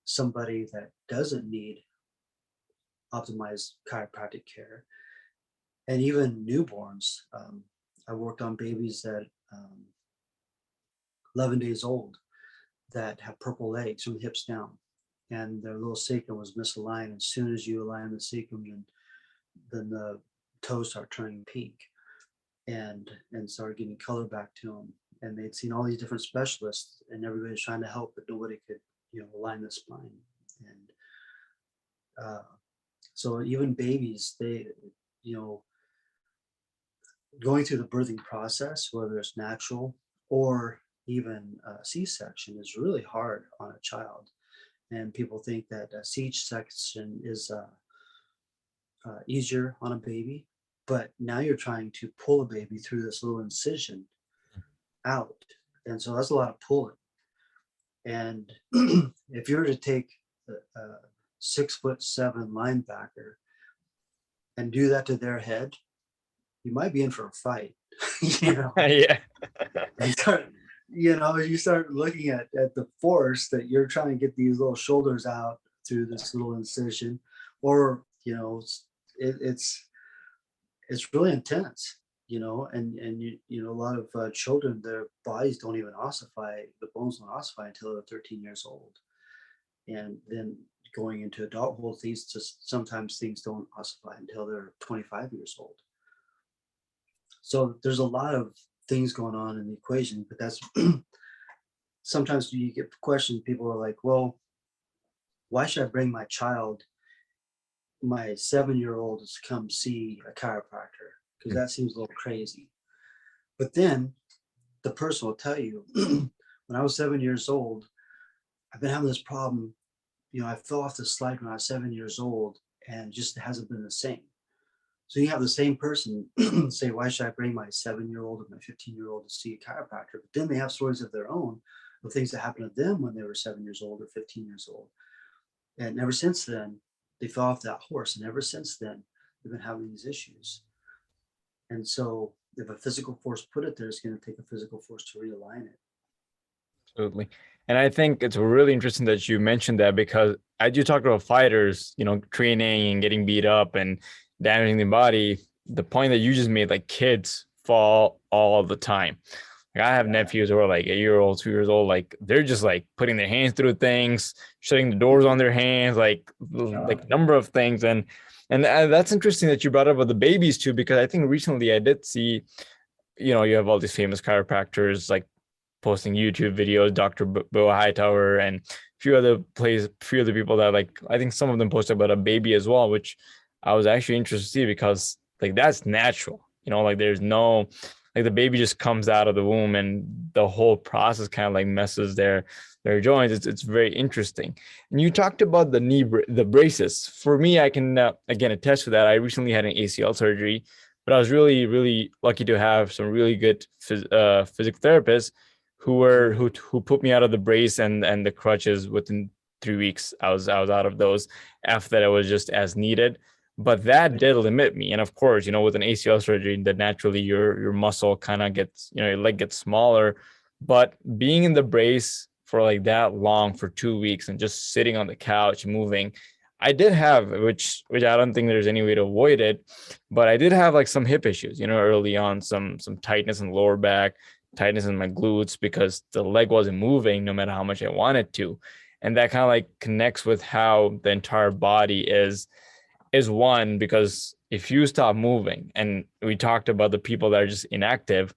somebody that doesn't need optimized chiropractic care, and even newborns. I worked on babies that 11 days old that have purple legs from the hips down, and their little sacrum was misaligned. As soon as you align the sacrum, then the toes start turning pink, and started getting color back to them. And they'd seen all these different specialists, and everybody was trying to help, but nobody could, align the spine. And so even babies, they, you know, going through the birthing process, whether it's natural or even a C-section, is really hard on a child. And people think that a C-section is easier on a baby, but now you're trying to pull a baby through this little incision out, and so that's a lot of pulling. And if you were to take a 6'7" linebacker and do that to their head, you might be in for a fight. you know, Yeah. you start, you start looking at the force that you're trying to get these little shoulders out through this little incision, or it's really intense. And a lot of children, their bodies don't even ossify, the bones don't ossify until they're 13 years old. And then going into adulthood, things just sometimes things don't ossify until they're 25 years old. So there's a lot of things going on in the equation, but that's sometimes you get questions. People are like, well, why should I bring my child, my 7-year-old, to come see a chiropractor? Because that seems a little crazy. But then the person will tell you, when I was 7 years old, I've been having this problem. I fell off the slide when I was 7 years old, and just hasn't been the same. So you have the same person say, why should I bring my 7-year-old or my 15-year-old to see a chiropractor? But then they have stories of their own of things that happened to them when they were 7 years old or 15 years old. And ever since then, they fell off that horse. And ever since then, they've been having these issues. And so if a physical force put it there, it's going to take a physical force to realign it. Absolutely. And I think it's really interesting that you mentioned that, because as you talk about fighters, training and getting beat up and damaging the body, the point that you just made, like, kids fall all the time. Like, I have nephews who are like 8 years old, 2 years old, like they're just like putting their hands through things, shutting the doors on their hands, like number of things. And that's interesting that you brought up with the babies too, because I think recently I did see, you have all these famous chiropractors like posting YouTube videos, Dr. Bo Hightower and a few other people that, like, I think some of them posted about a baby as well, which I was actually interested to see, because like that's natural, like there's no, like, the baby just comes out of the womb and the whole process kind of like messes their joints. It's very interesting. And you talked about the braces. For me, I can again attest to that. I recently had an ACL surgery, but I was really, really lucky to have some really good physical therapists who put me out of the brace and the crutches within 3 weeks. I was out of those. After that, it was just as needed. But that did limit me. And of course, with an ACL surgery, that naturally your muscle kind of gets, your leg gets smaller. But being in the brace for like that long, for 2 weeks, and just sitting on the couch moving, I did have, which I don't think there's any way to avoid it, but I did have like some hip issues, early on, some tightness in the lower back, tightness in my glutes, because the leg wasn't moving no matter how much I wanted to. And that kind of like connects with how the entire body is one, because if you stop moving, and we talked about the people that are just inactive,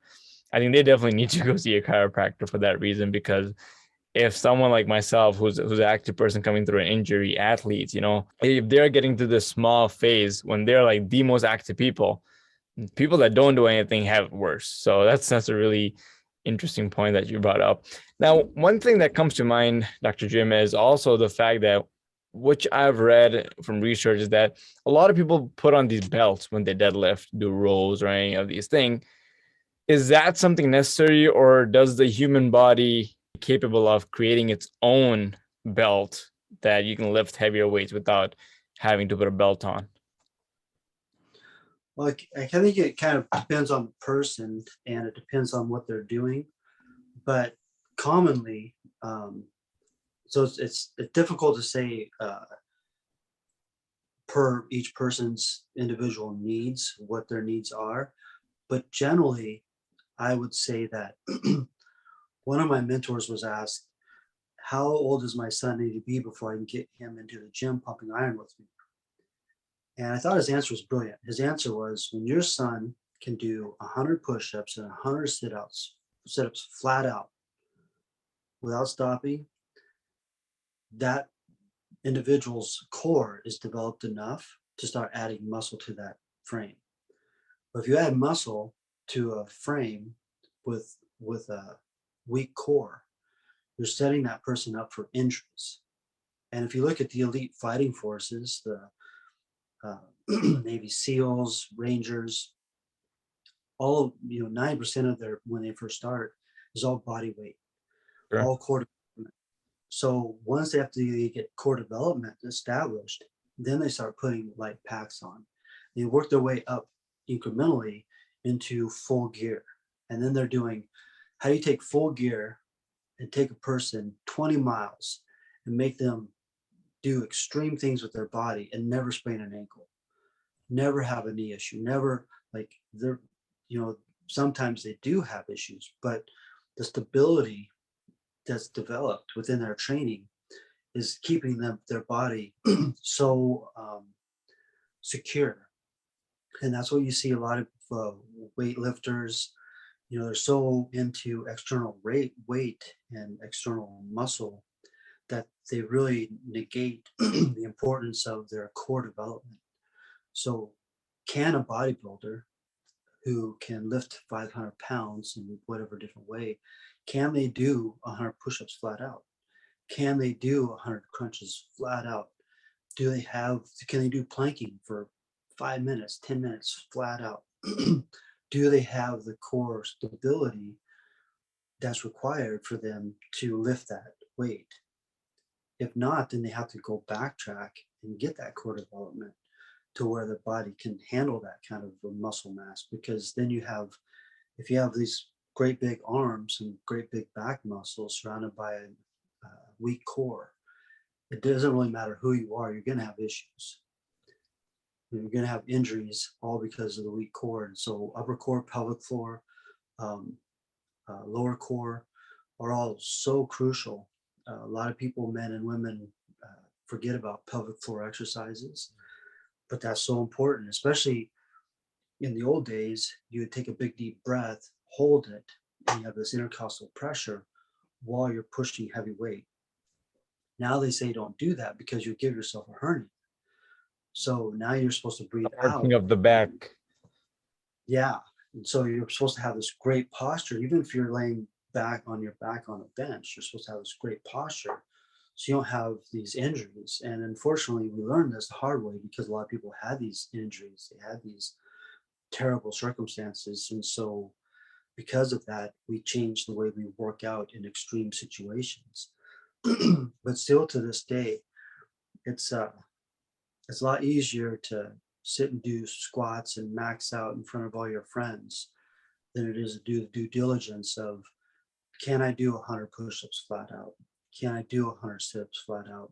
I think they definitely need to go see a chiropractor for that reason. Because if someone like myself, who's an active person coming through an injury, athletes, if they're getting to this small phase when they're like the most active people that don't do anything have it worse. So that's a really interesting point that you brought up. Now, one thing that comes to mind, Dr. Jim, is also the fact that, which I've read from research, is that a lot of people put on these belts when they deadlift, do rows, or any of these things. Is that something necessary, or does the human body capable of creating its own belt that you can lift heavier weights without having to put a belt on? Well, I think it kind of depends on the person, and it depends on what they're doing. But commonly, so it's difficult to say per each person's individual needs, what their needs are. But generally, I would say that one of my mentors was asked, how old does my son need to be before I can get him into the gym pumping iron with me? And I thought his answer was brilliant. His answer was, when your son can do 100 push-ups and 100 sit-ups flat out without stopping, that individual's core is developed enough to start adding muscle to that frame. But if you add muscle to a frame with a weak core, you're setting that person up for injuries. And if you look at the elite fighting forces, the uh, Navy SEALs, Rangers, all 9% of their when they first start is all body weight, Sure. all core development. So once they have to get core development established, then they start putting light packs on. They work their way up incrementally into full gear, and then they're doing how do you take full gear and take a person 20 miles and make them do extreme things with their body and never sprain an ankle, never have a knee issue, never like they're, you know, sometimes they do have issues, but the stability that's developed within their training is keeping their body so secure. And that's what you see a lot of weightlifters, they're so into external weight and external muscle that they really negate the importance of their core development. So, can a bodybuilder who can lift 500 pounds in whatever different way, can they do 100 push-ups flat out? Can they do 100 crunches flat out? Can they do planking for 5 minutes, 10 minutes flat out? Do they have the core stability that's required for them to lift that weight? If not, then they have to go backtrack and get that core development to where the body can handle that kind of a muscle mass. Because then if you have these great big arms and great big back muscles surrounded by a weak core, it doesn't really matter who you are, you're going to have issues. You're going to have injuries all because of the weak core. And so upper core, pelvic floor, um, lower core are all so crucial. A lot of people, men and women, forget about pelvic floor exercises, but that's so important, especially in the old days. You would take a big deep breath, hold it, and you have this intercostal pressure while you're pushing heavy weight. Now they say don't do that because you give yourself a hernia. So now you're supposed to breathe Arching out. of the back. Yeah. And so you're supposed to have this great posture. Even if you're laying back on your back on a bench, you're supposed to have this great posture so you don't have these injuries. And unfortunately, we learned this the hard way because a lot of people had these injuries. They had these terrible circumstances. And so because of that, we changed the way we work out in extreme situations. But still to this day, it's it's a lot easier to sit and do squats and max out in front of all your friends than it is to do the due diligence of, can I do 100 push-ups flat out? Can I do 100 sit-ups flat out?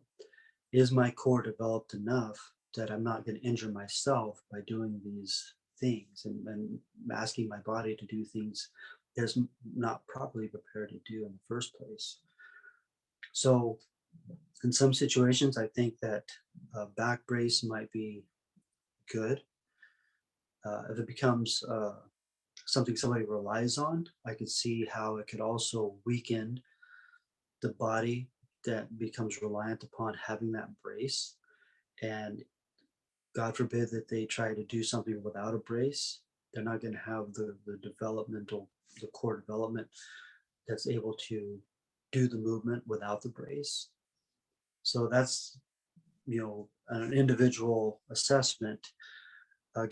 Is my core developed enough that I'm not going to injure myself by doing these things and asking my body to do things that's not properly prepared to do in the first place? So in some situations, I think that a back brace might be good. If it becomes something somebody relies on, I could see how it could also weaken the body that becomes reliant upon having that brace. And God forbid that they try to do something without a brace, they're not going to have the core development that's able to do the movement without the brace. So that's, an individual assessment.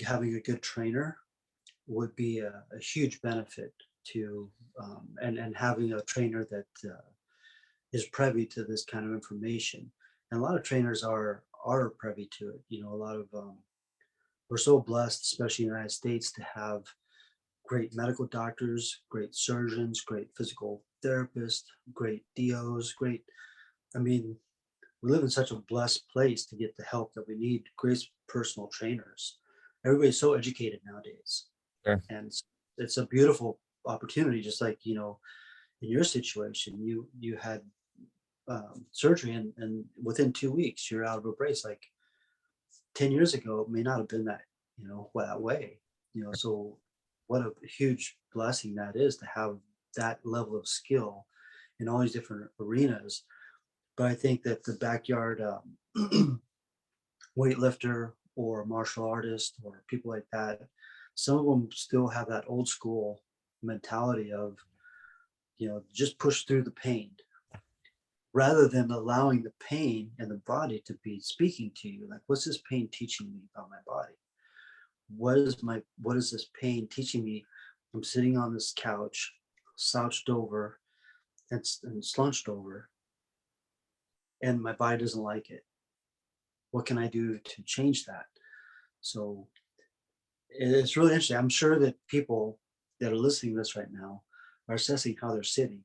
Having a good trainer would be a huge benefit to, and having a trainer that is privy to this kind of information. And a lot of trainers are privy to it. A lot of we're so blessed, especially in the United States, to have great medical doctors, great surgeons, great physical therapists, great DOs, great. I mean, we live in such a blessed place to get the help that we need. Great personal trainers. Everybody's so educated nowadays, Sure. and it's a beautiful opportunity. Just like in your situation, you had surgery, and within 2 weeks you're out of a brace. Like 10 years ago, it may not have been that way. So what a huge blessing that is to have that level of skill in all these different arenas. But I think that the backyard weightlifter or martial artist or people like that Some of them still have that old school mentality of, just push through the pain rather than allowing the pain and the body to be speaking to you. Like, what's this pain teaching me about my body? What is this pain teaching me? I'm sitting on this couch, slouched over and slunched over, and my body doesn't like it. What can I do to change that? So it's really interesting. I'm sure that people that are listening to this right now are assessing how they're sitting,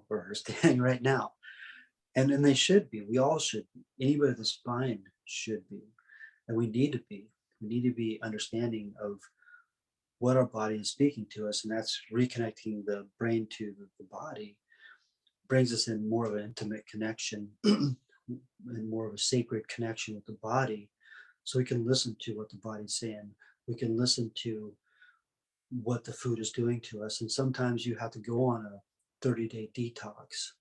or standing right now. And they should be. We all should be. Anybody with a spine should be. And we need to be. We need to be understanding of what our body is speaking to us. And that's reconnecting the brain to the body, brings us in more of an intimate connection and more of a sacred connection with the body. So we can listen to what the body's saying. We can listen to what the food is doing to us. And sometimes you have to go on a 30-day detox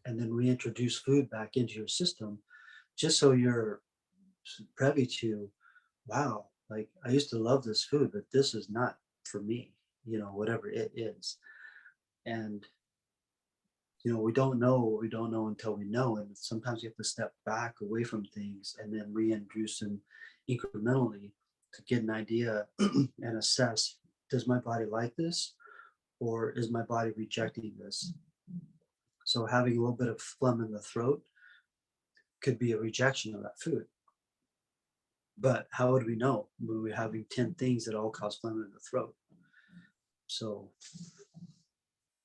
and then reintroduce food back into your system, just so you're privy to, wow, like I used to love this food, but this is not for me, whatever it is. And we don't know what we don't know until we know. And sometimes you have to step back away from things and then reintroduce them incrementally to get an idea and assess, does my body like this, or is my body rejecting this? So having a little bit of phlegm in the throat could be a rejection of that food. But how would we know when we're having 10 things that all cause phlegm in the throat? So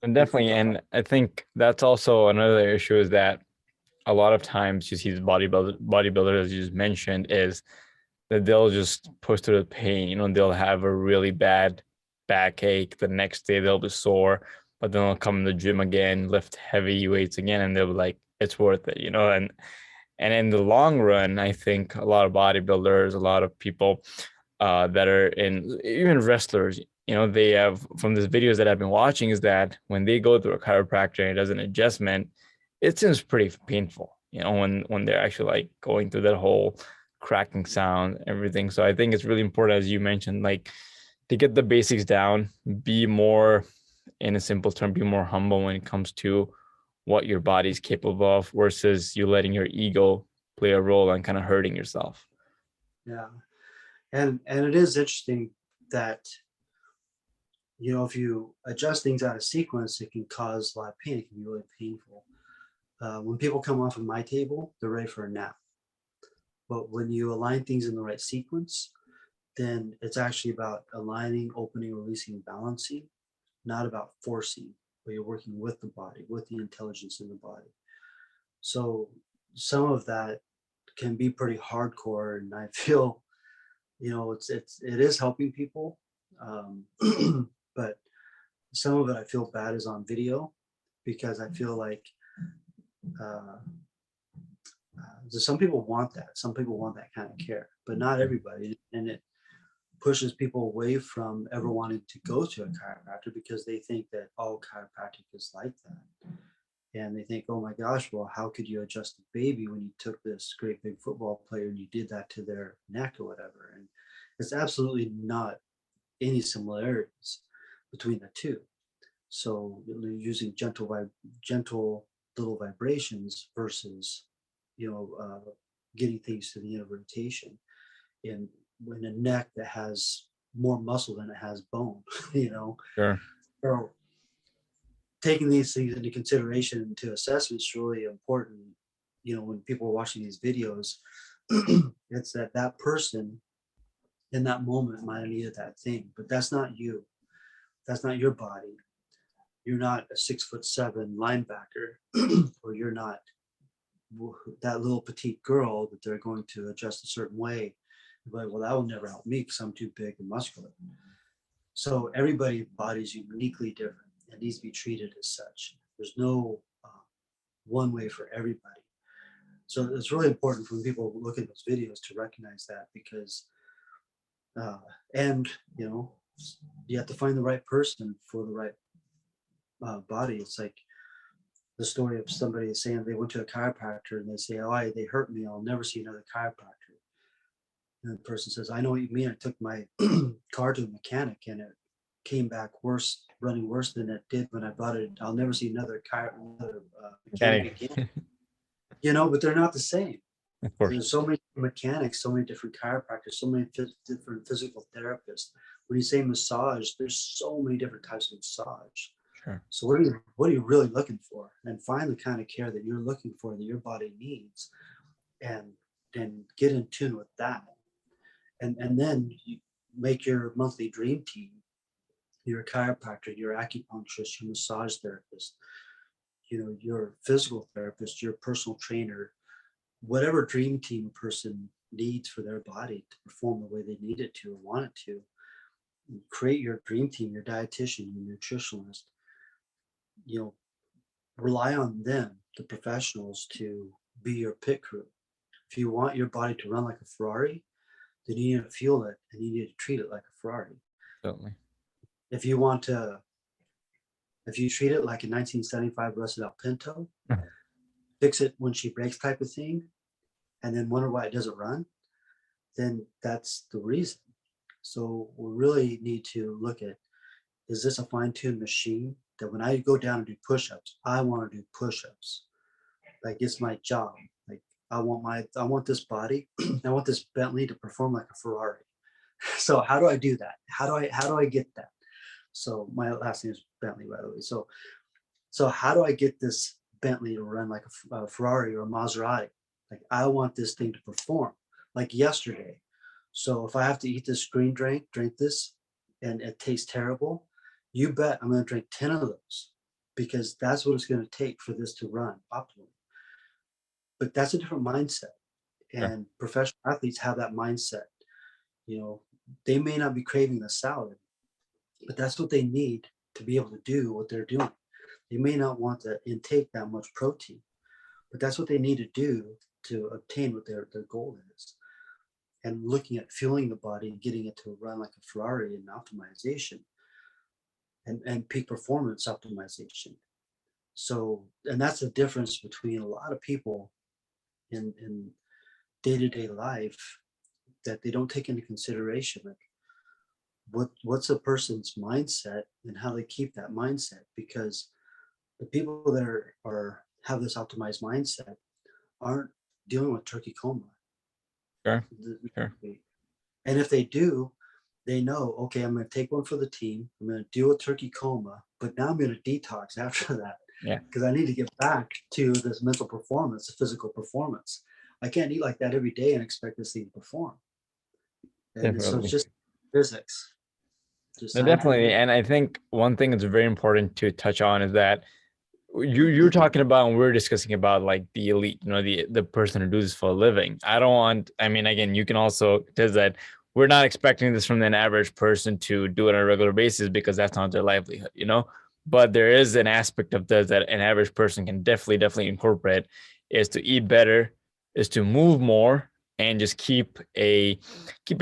And definitely, and I think that's also another issue is that a lot of times you see the bodybuilders, as you just mentioned, is that they'll just push through the pain. They'll have a really bad backache. The next day they'll be sore, but then they'll come in the gym again, lift heavy weights again, and they'll be like, it's worth it, And in the long run, I think a lot of bodybuilders, a lot of people that are in, even wrestlers, they have, from these videos that I've been watching, is that when they go through a chiropractor and it does an adjustment, it seems pretty painful, when they're actually like going through that whole cracking sound, everything. So I think it's really important, as you mentioned, like to get the basics down, be more, in a simple term, be more humble when it comes to what your body's capable of versus you letting your ego play a role and kind of hurting yourself. yeah, and it is interesting that if you adjust things out of sequence, it can cause a lot of pain. It can be really painful. When people come off of my table, they're ready for a nap. But when you align things in the right sequence, then it's actually about aligning, opening, releasing, balancing, not about forcing, but you're working with the body, with the intelligence in the body. So some of that can be pretty hardcore, and I feel, it is helping people, but some of it I feel bad is on video, because I feel like some people want that. Some people want that kind of care, but not everybody, and it pushes people away from ever wanting to go to a chiropractor because they think that all chiropractic is like that. And they think, oh my gosh, well, how could you adjust a baby when you took this great big football player and you did that to their neck or whatever? And it's absolutely not any similarities between the two. So using gentle little vibrations versus, getting things to the end of rotation in a neck that has more muscle than it has bone, Sure. So taking these things into consideration into assessment is really important. When people are watching these videos, it's that person in that moment might have needed that thing, but that's not you. That's not your body. You're not a 6'7" linebacker, or you're not that little petite girl that they're going to adjust a certain way. Like, well, that will never help me because I'm too big and muscular. So everybody's body is uniquely different and needs to be treated as such. There's no one way for everybody. So it's really important for when people look at those videos to recognize that, because, and you have to find the right person for the right body. It's like the story of somebody saying they went to a chiropractor and they say, oh, they hurt me, I'll never see another chiropractor. And the person says, I know what you mean. I took my car to a mechanic and it came back worse, running worse than it did when I bought it. I'll never see another mechanic Mechanic. again. But they're not the same. Of course. There's so many mechanics, so many different chiropractors, so many different physical therapists. When you say massage, there's so many different types of massage. Sure. So what are you really looking for? And find the kind of care that you're looking for, that your body needs, and get in tune with that. And then you make your monthly dream team, your chiropractor, your acupuncturist, your massage therapist, your physical therapist, your personal trainer, whatever dream team a person needs for their body to perform the way they need it to or want it to. Create your dream team, your dietitian, your nutritionist. Rely on them, the professionals, to be your pit crew. If you want your body to run like a Ferrari, then you need to fuel it and you need to treat it like a Ferrari. Certainly. If you treat it like a 1975 rusted out Pinto, fix it when she breaks type of thing, and then wonder why it doesn't run, then that's the reason. So we really need to look at, is this a fine-tuned machine that when I go down and do push-ups, I want to do push-ups? Like, it's my job. Like, I want this body, I want this Bentley to perform like a Ferrari. So how do I do that? How do I get that? So my last name is Bentley, by the way. So how do I get this Bentley to run like a Ferrari or a Maserati? Like, I want this thing to perform like yesterday. So if I have to eat this green drink this, and it tastes terrible, you bet I'm going to drink 10 of those, because that's what it's going to take for this to run optimally. But that's a different mindset. Sure. And professional athletes have that mindset. They may not be craving the salad, but that's what they need to be able to do what they're doing. They may not want to intake that much protein, but that's what they need to do to obtain what their goal is. And looking at fueling the body and getting it to run like a Ferrari and optimization and peak performance optimization. So, and that's the difference between a lot of people in day-to-day life, that they don't take into consideration, like what's a person's mindset and how they keep that mindset. Because the people that have this optimized mindset aren't dealing with turkey coma. Sure. Sure. And if they do, they know, okay, I'm going to take one for the team. I'm going to deal with turkey coma, but now I'm going to detox after that. Yeah. Because I need to get back to this mental performance, the physical performance. I can't eat like that every day and expect this thing to perform. And so it's Definitely. just physics. No, definitely. And I think one thing that's very important to touch on is that you're talking about, and we're discussing about like the elite, the person who does this for a living. I mean, again, you can also tell that we're not expecting this from an average person to do it on a regular basis, because that's not their livelihood, but there is an aspect of this that an average person can definitely incorporate, is to eat better, is to move more, and just keep a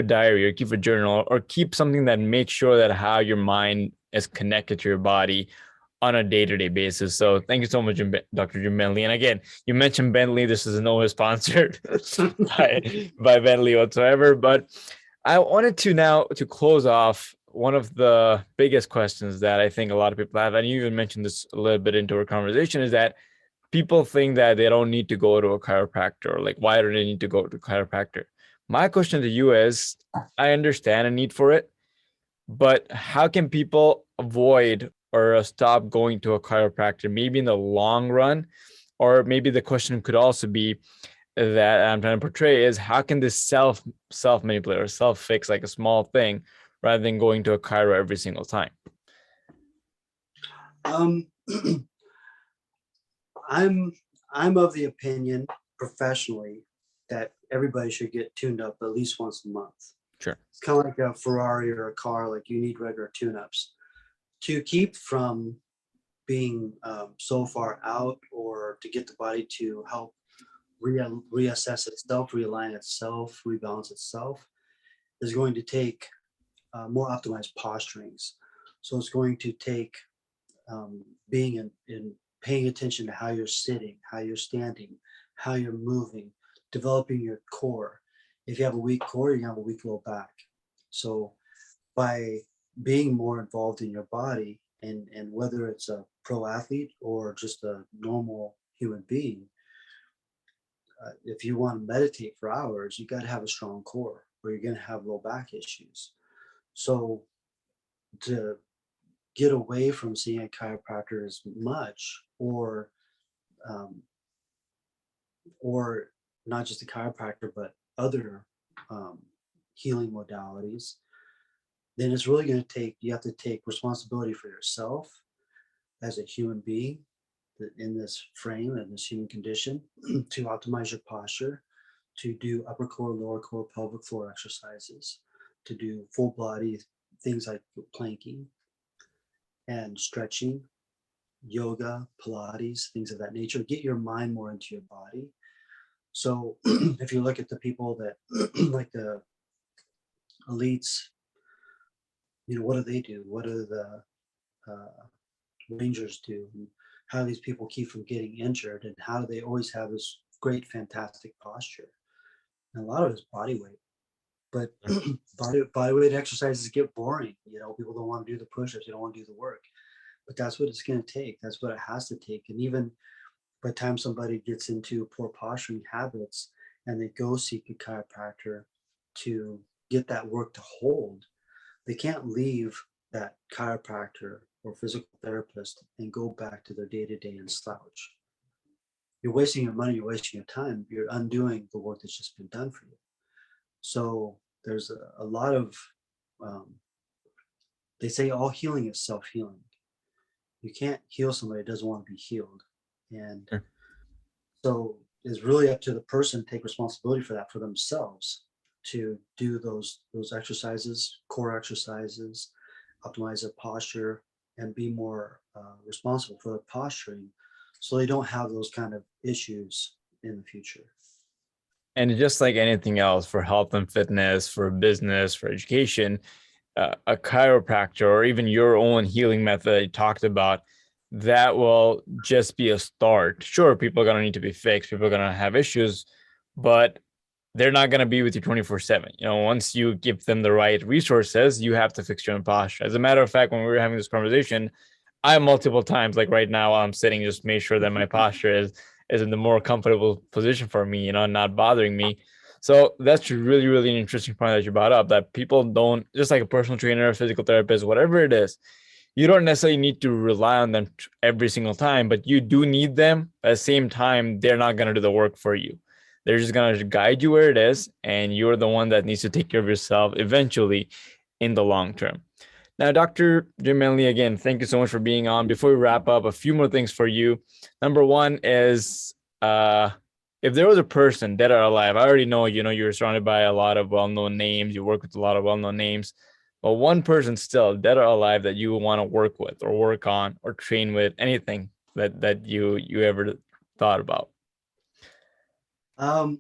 diary or keep a journal or keep something that makes sure that how your mind is connected to your body on a day-to-day basis. So thank you so much, Dr. Jim Bentley. And again, you mentioned Bentley. This is no sponsored by Bentley whatsoever. But I wanted to now to close off one of the biggest questions that I think a lot of people have, and you even mentioned this a little bit into our conversation, is that people think that they don't need to go to a chiropractor, or like, why do they need to go to a chiropractor? My question to you is, I understand a need for it, but how can people avoid or stop going to a chiropractor, maybe in the long run? Or maybe the question could also be that I'm trying to portray is, how can this self manipulate or self fix like a small thing, rather than going to a chiro every single time? I'm of the opinion, professionally, that everybody should get tuned up at least once a month. Sure. It's kind of like a Ferrari or a car. Like, you need regular tune-ups to keep from being so far out, or to get the body to help reassess itself, realign itself, rebalance itself. Is going to take more optimized posturings. So it's going to take being in paying attention to how you're sitting, how you're standing, how you're moving, developing your core. If you have a weak core, you're gonna have a weak low back. So by being more involved in your body, and whether it's a pro athlete or just a normal human being, if you want to meditate for hours, you got to have a strong core, or you're going to have low back issues. So to get away from seeing a chiropractor as much, um, or not just a chiropractor, but other um, healing modalities, then it's really going to take, you have to take responsibility for yourself as a human being in this frame and this human condition to optimize your posture, to do upper core, lower core, pelvic floor exercises, to do full body things like planking and stretching, yoga, Pilates, things of that nature. Get your mind more into your body. So if you look at the people that like the elites, what do they do? What do the rangers do? And how do these people keep from getting injured? And how do they always have this great, fantastic posture? And a lot of it's body weight. But body weight exercises get boring. People don't want to do the push-ups. They don't want to do the work. But that's what it's going to take. That's what it has to take. And even by the time somebody gets into poor posturing habits and they go seek a chiropractor to get that work to hold, they can't leave that chiropractor or physical therapist and go back to their day-to-day and slouch. You're wasting your money, you're wasting your time, you're undoing the work that's just been done for you. So there's a lot of, they say all healing is self-healing. You can't heal somebody that doesn't want to be healed. And Sure. so it's really up to the person to take responsibility for that for themselves, to do those exercises, core exercises, optimize their posture, and be more responsible for their posturing, so they don't have those kind of issues in the future. And just like anything else, for health and fitness, for business, for education, a chiropractor or even your own healing method that you talked about, that will just be a start. Sure, people are going to need to be fixed. People are going to have issues, but they're not going to be with you 24/7. Once you give them the right resources, you have to fix your own posture. As a matter of fact, when we were having this conversation, I multiple times, like right now, I'm sitting, just make sure that my posture is in the more comfortable position for me, not bothering me. So that's really, really an interesting point that you brought up, that people don't, just like a personal trainer, physical therapist, whatever it is, you don't necessarily need to rely on them every single time, but you do need them. At the same time, they're not going to do the work for you. They're just going to guide you where it is, and you're the one that needs to take care of yourself eventually in the long term. Now, Dr. Jim Bentley, again, thank you so much for being on. Before we wrap up, a few more things for you. Number one is, if there was a person dead or alive, I already know, you're surrounded by a lot of well-known names. You work with a lot of well-known names, but one person still dead or alive that you want to work with or work on or train with, anything that you ever thought about. Um,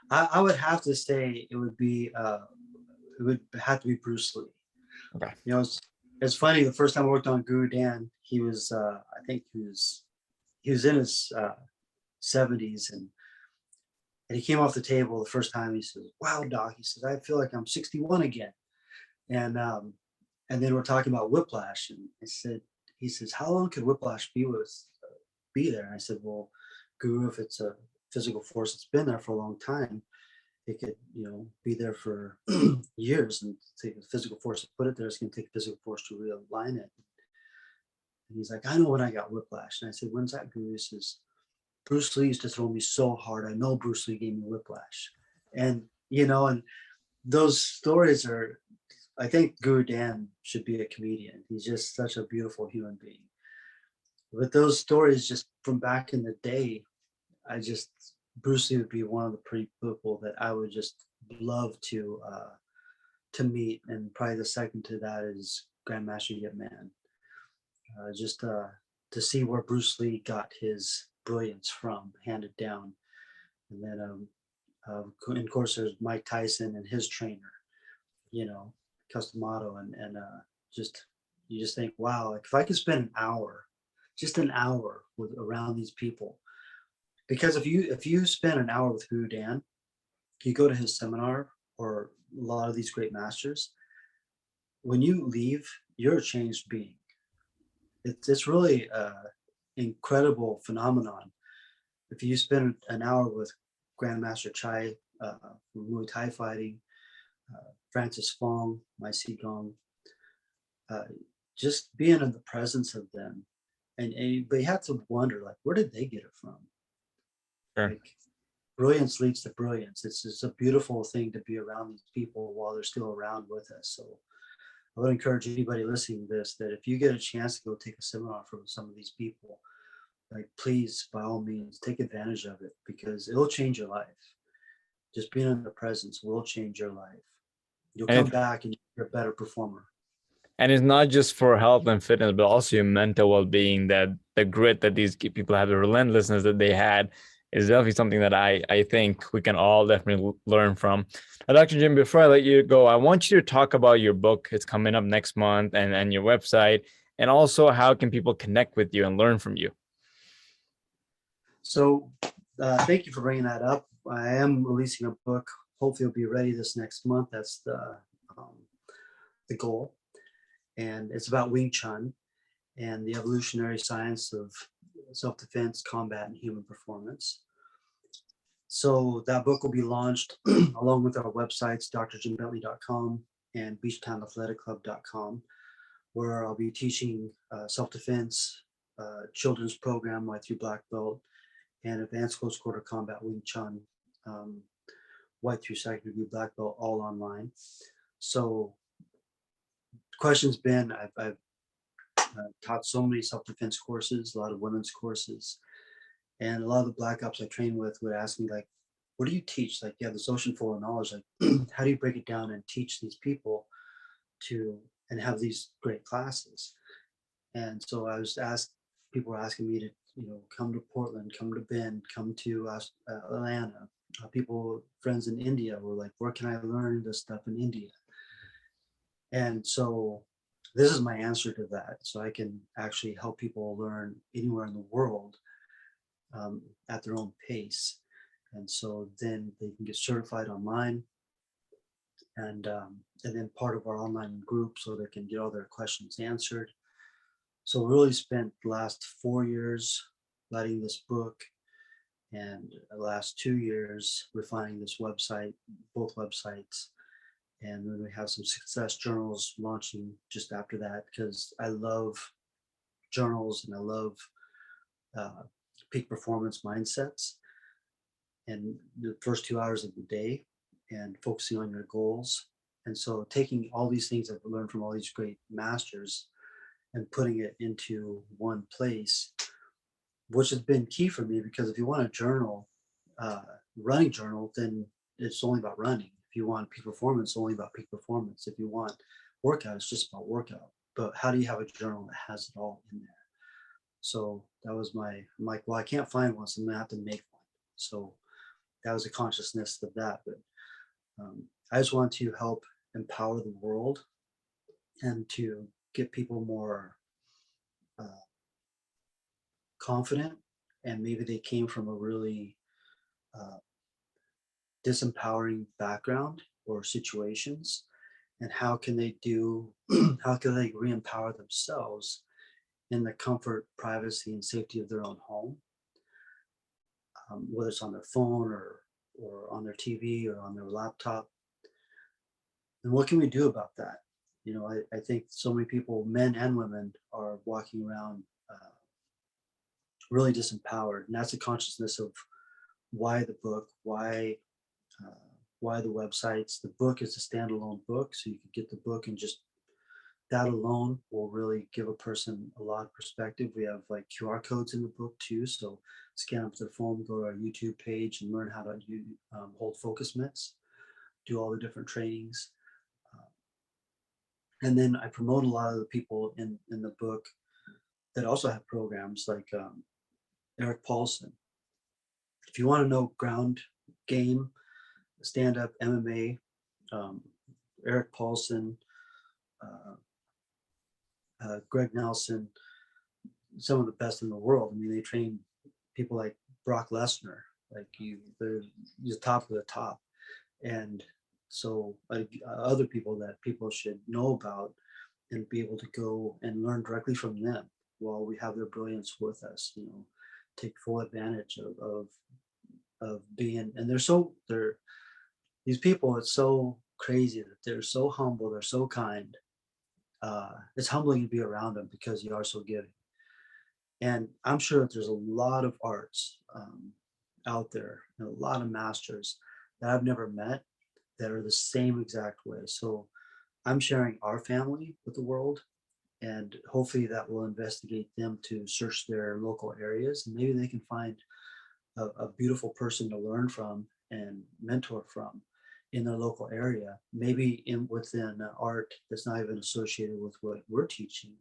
I would have to say it would have to be Bruce Lee. Okay. It's funny. The first time I worked on Guru Dan, he was I think he was in his 70s, and he came off the table the first time. He says, "Wow, doc," he says, "I feel like I'm 61 again." And then we're talking about whiplash, and he says, "How long could whiplash be there?" And I said, "Well, Guru, if it's a physical force that's been there for a long time, it could, be there for years, and take a physical force to put it there. It's going to take physical force to realign it." And he's like, "I know when I got whiplash." And I said, "When's that, Guru?" He says, "Bruce Lee used to throw me so hard. I know Bruce Lee gave me whiplash." And, and those stories are, I think Guru Dan should be a comedian. He's just such a beautiful human being. But those stories just from back in the day, Bruce Lee would be one of the people that I would just love to meet. And probably the second to that is Grandmaster Yip Man. Just to see where Bruce Lee got his brilliance from, handed down. And then, and of course, there's Mike Tyson and his trainer, Customato, and just, you just think, wow, like if I could spend just an hour around these people, because if you spend an hour with Guru Dan, you go to his seminar or a lot of these great masters, when you leave, you're a changed being. It's really a incredible phenomenon. If you spend an hour with Grandmaster Chai from Muay Thai fighting, Francis Fong, Mai Si Gong, uh, just being in the presence of them, but you have to wonder, like, where did they get it from? Sure. Like, brilliance leads to brilliance. It's a beautiful thing to be around these people while they're still around with us. So I would encourage anybody listening to this that if you get a chance to go take a seminar from some of these people, like, please, by all means, take advantage of it because it'll change your life. Just being in the presence will change your life. You'll And come it, back and you're a better performer. and it's not just for health and fitness, but also your mental well-being. That the grit that these people have, the relentlessness that they had, is definitely something that I think we can all definitely learn from. Dr. Jim, before I let you go, I want you to talk about your book. It's coming up next month, and your website, and also how can people connect with you and learn from you. So thank you for bringing that up. I am releasing a book. Hopefully it'll be ready this next month. That's the goal. And it's about Wing Chun and the evolutionary science of self-defense, combat, and human performance. So that book will be launched along with our websites, drjimbentley.com and beachtownathleticclub.com, where I'll be teaching self-defense, children's program, White through Black Belt, and advanced close quarter combat Wing Chun, White through second degree Black Belt, all online. So the question's been, I've taught so many self-defense courses, a lot of women's courses, and a lot of the Black Ops I train with would ask me, like, what do you teach? Like, you have this ocean full of knowledge, like, how do you break it down and teach these people and have these great classes? And so people were asking me to, come to Portland, come to Bend, come to Atlanta. Friends in India were like, where can I learn this stuff in India? And so this is my answer to that. So I can actually help people learn anywhere in the world at their own pace. And so then they can get certified online and then part of our online group so they can get all their questions answered. So we really spent the last 4 years writing this book and the last 2 years refining this website, both websites. And then we have some success journals launching just after that because I love journals and I love peak performance mindsets and the first 2 hours of the day and focusing on your goals. And so taking all these things I've learned from all these great masters and putting it into one place, which has been key for me because if you want a journal, running journal, then it's only about running. If you want peak performance, it's only about peak performance. If you want workout, it's just about workout. But how do you have a journal that has it all in there? So that was I'm like, well, I can't find one, so I'm gonna have to make one. So that was a consciousness of that. But I just want to help empower the world and to get people more confident, and maybe they came from a really disempowering background or situations, and how can they re-empower themselves in the comfort, privacy, and safety of their own home, whether it's on their phone or on their TV or on their laptop. And what can we do about that? I think so many people, men and women, are walking around really disempowered, and that's a consciousness of why the book, why the websites. The book is a standalone book, so you can get the book and just that alone will really give a person a lot of perspective. We have like QR codes in the book too, so scan up their phone, go to our YouTube page, and learn how to hold focus mitts, do all the different trainings. And then I promote a lot of the people in the book that also have programs like Eric Paulson. If you want to know ground game, stand-up MMA, Eric Paulson, Greg Nelson, some of the best in the world. I mean, they train people like Brock Lesnar, they're the top of the top. And so other people that people should know about and be able to go and learn directly from them while we have their brilliance with us, take full advantage of being, and they're these people, it's so crazy that they're so humble, they're so kind. It's humbling to be around them because you are so giving. And I'm sure that there's a lot of arts out there, and a lot of masters that I've never met that are the same exact way. So I'm sharing our family with the world, and hopefully that will investigate them to search their local areas, and maybe they can find a beautiful person to learn from and mentor from in their local area, maybe in within art that's not even associated with what we're teaching,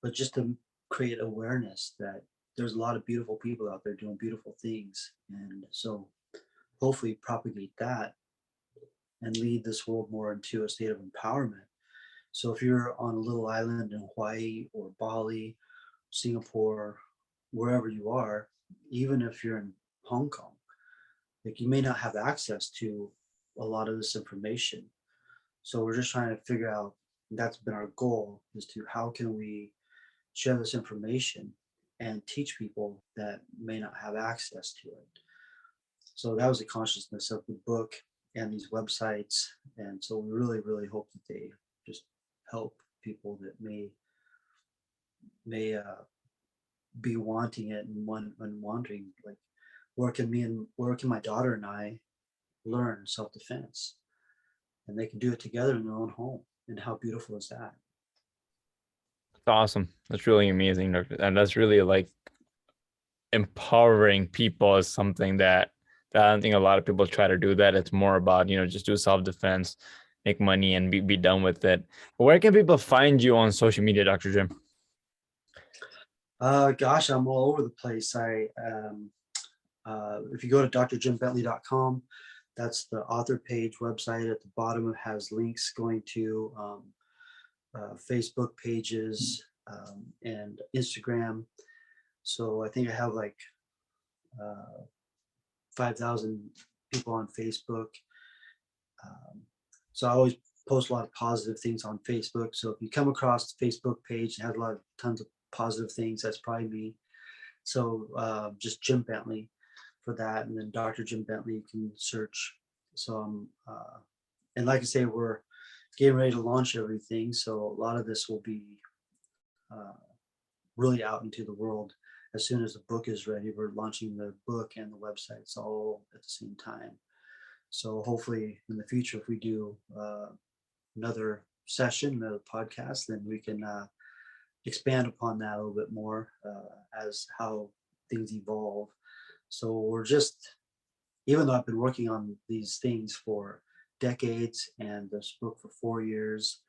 but just to create awareness that there's a lot of beautiful people out there doing beautiful things. And so hopefully propagate that and lead this world more into a state of empowerment. So if you're on a little island in Hawaii or Bali, Singapore, wherever you are, even if you're in Hong Kong, like, you may not have access to a lot of this information. So we're just trying to figure out, that's been our goal, is to how can we share this information and teach people that may not have access to it. So that was the consciousness of the book and these websites. And so we really, really hope that they just help people that may be wanting it and wondering, like, where can my daughter and I learn self-defense, and they can do it together in their own home. And how beautiful is that? It's awesome. That's really amazing, and that's really like empowering people is something that I don't think a lot of people try to do. That it's more about just do self-defense, make money, and be done with it. But where can people find you on social media, Dr. Jim? Gosh, I'm all over the place. If you go to drjimbentley.com, that's the author page website. At the bottom, it has links going to Facebook pages and Instagram. So I think I have like 5,000 people on Facebook. So I always post a lot of positive things on Facebook. So if you come across the Facebook page and has tons of positive things, that's probably me. So just Jim Bentley for that, and then Dr. Jim Bentley you can search. So and like I say, we're getting ready to launch everything. So a lot of this will be really out into the world as soon as the book is ready. We're launching the book and the websites all at the same time. So hopefully in the future, if we do another session, another podcast, then we can expand upon that a little bit more as how things evolve. So we're just, even though I've been working on these things for decades and this book for 4 years,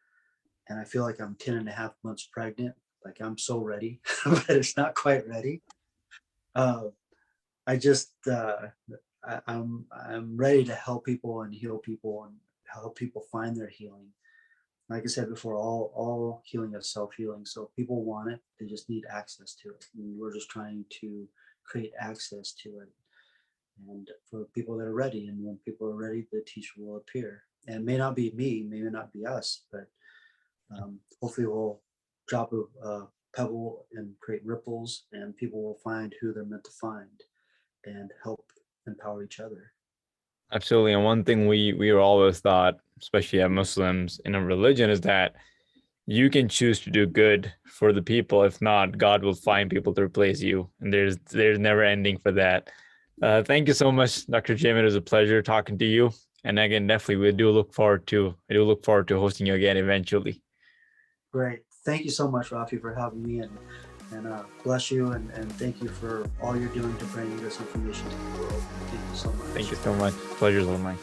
and I feel like I'm 10 and a half months pregnant, like I'm so ready, but it's not quite ready. I just, I'm ready to help people and heal people and help people find their healing. Like I said before, all healing is self-healing. So if people want it, they just need access to it. And we're just trying to create access to it. And for people that are ready, and when people are ready, the teacher will appear. And it may not be me, may not be us, but hopefully we'll drop a pebble and create ripples, and people will find who they're meant to find and help empower each other. Absolutely. And one thing we were always taught, especially as Muslims in a religion, is that you can choose to do good for the people. If not, God will find people to replace you. And there's never ending for that. Thank you so much, Dr. Jim. It was a pleasure talking to you. And again, definitely I do look forward to hosting you again eventually. Great. Thank you so much, Rafi, for having me, and bless you, and thank you for all you're doing to bring this information to the world. Thank you so much. Thank you so much. Pleasure's all mine.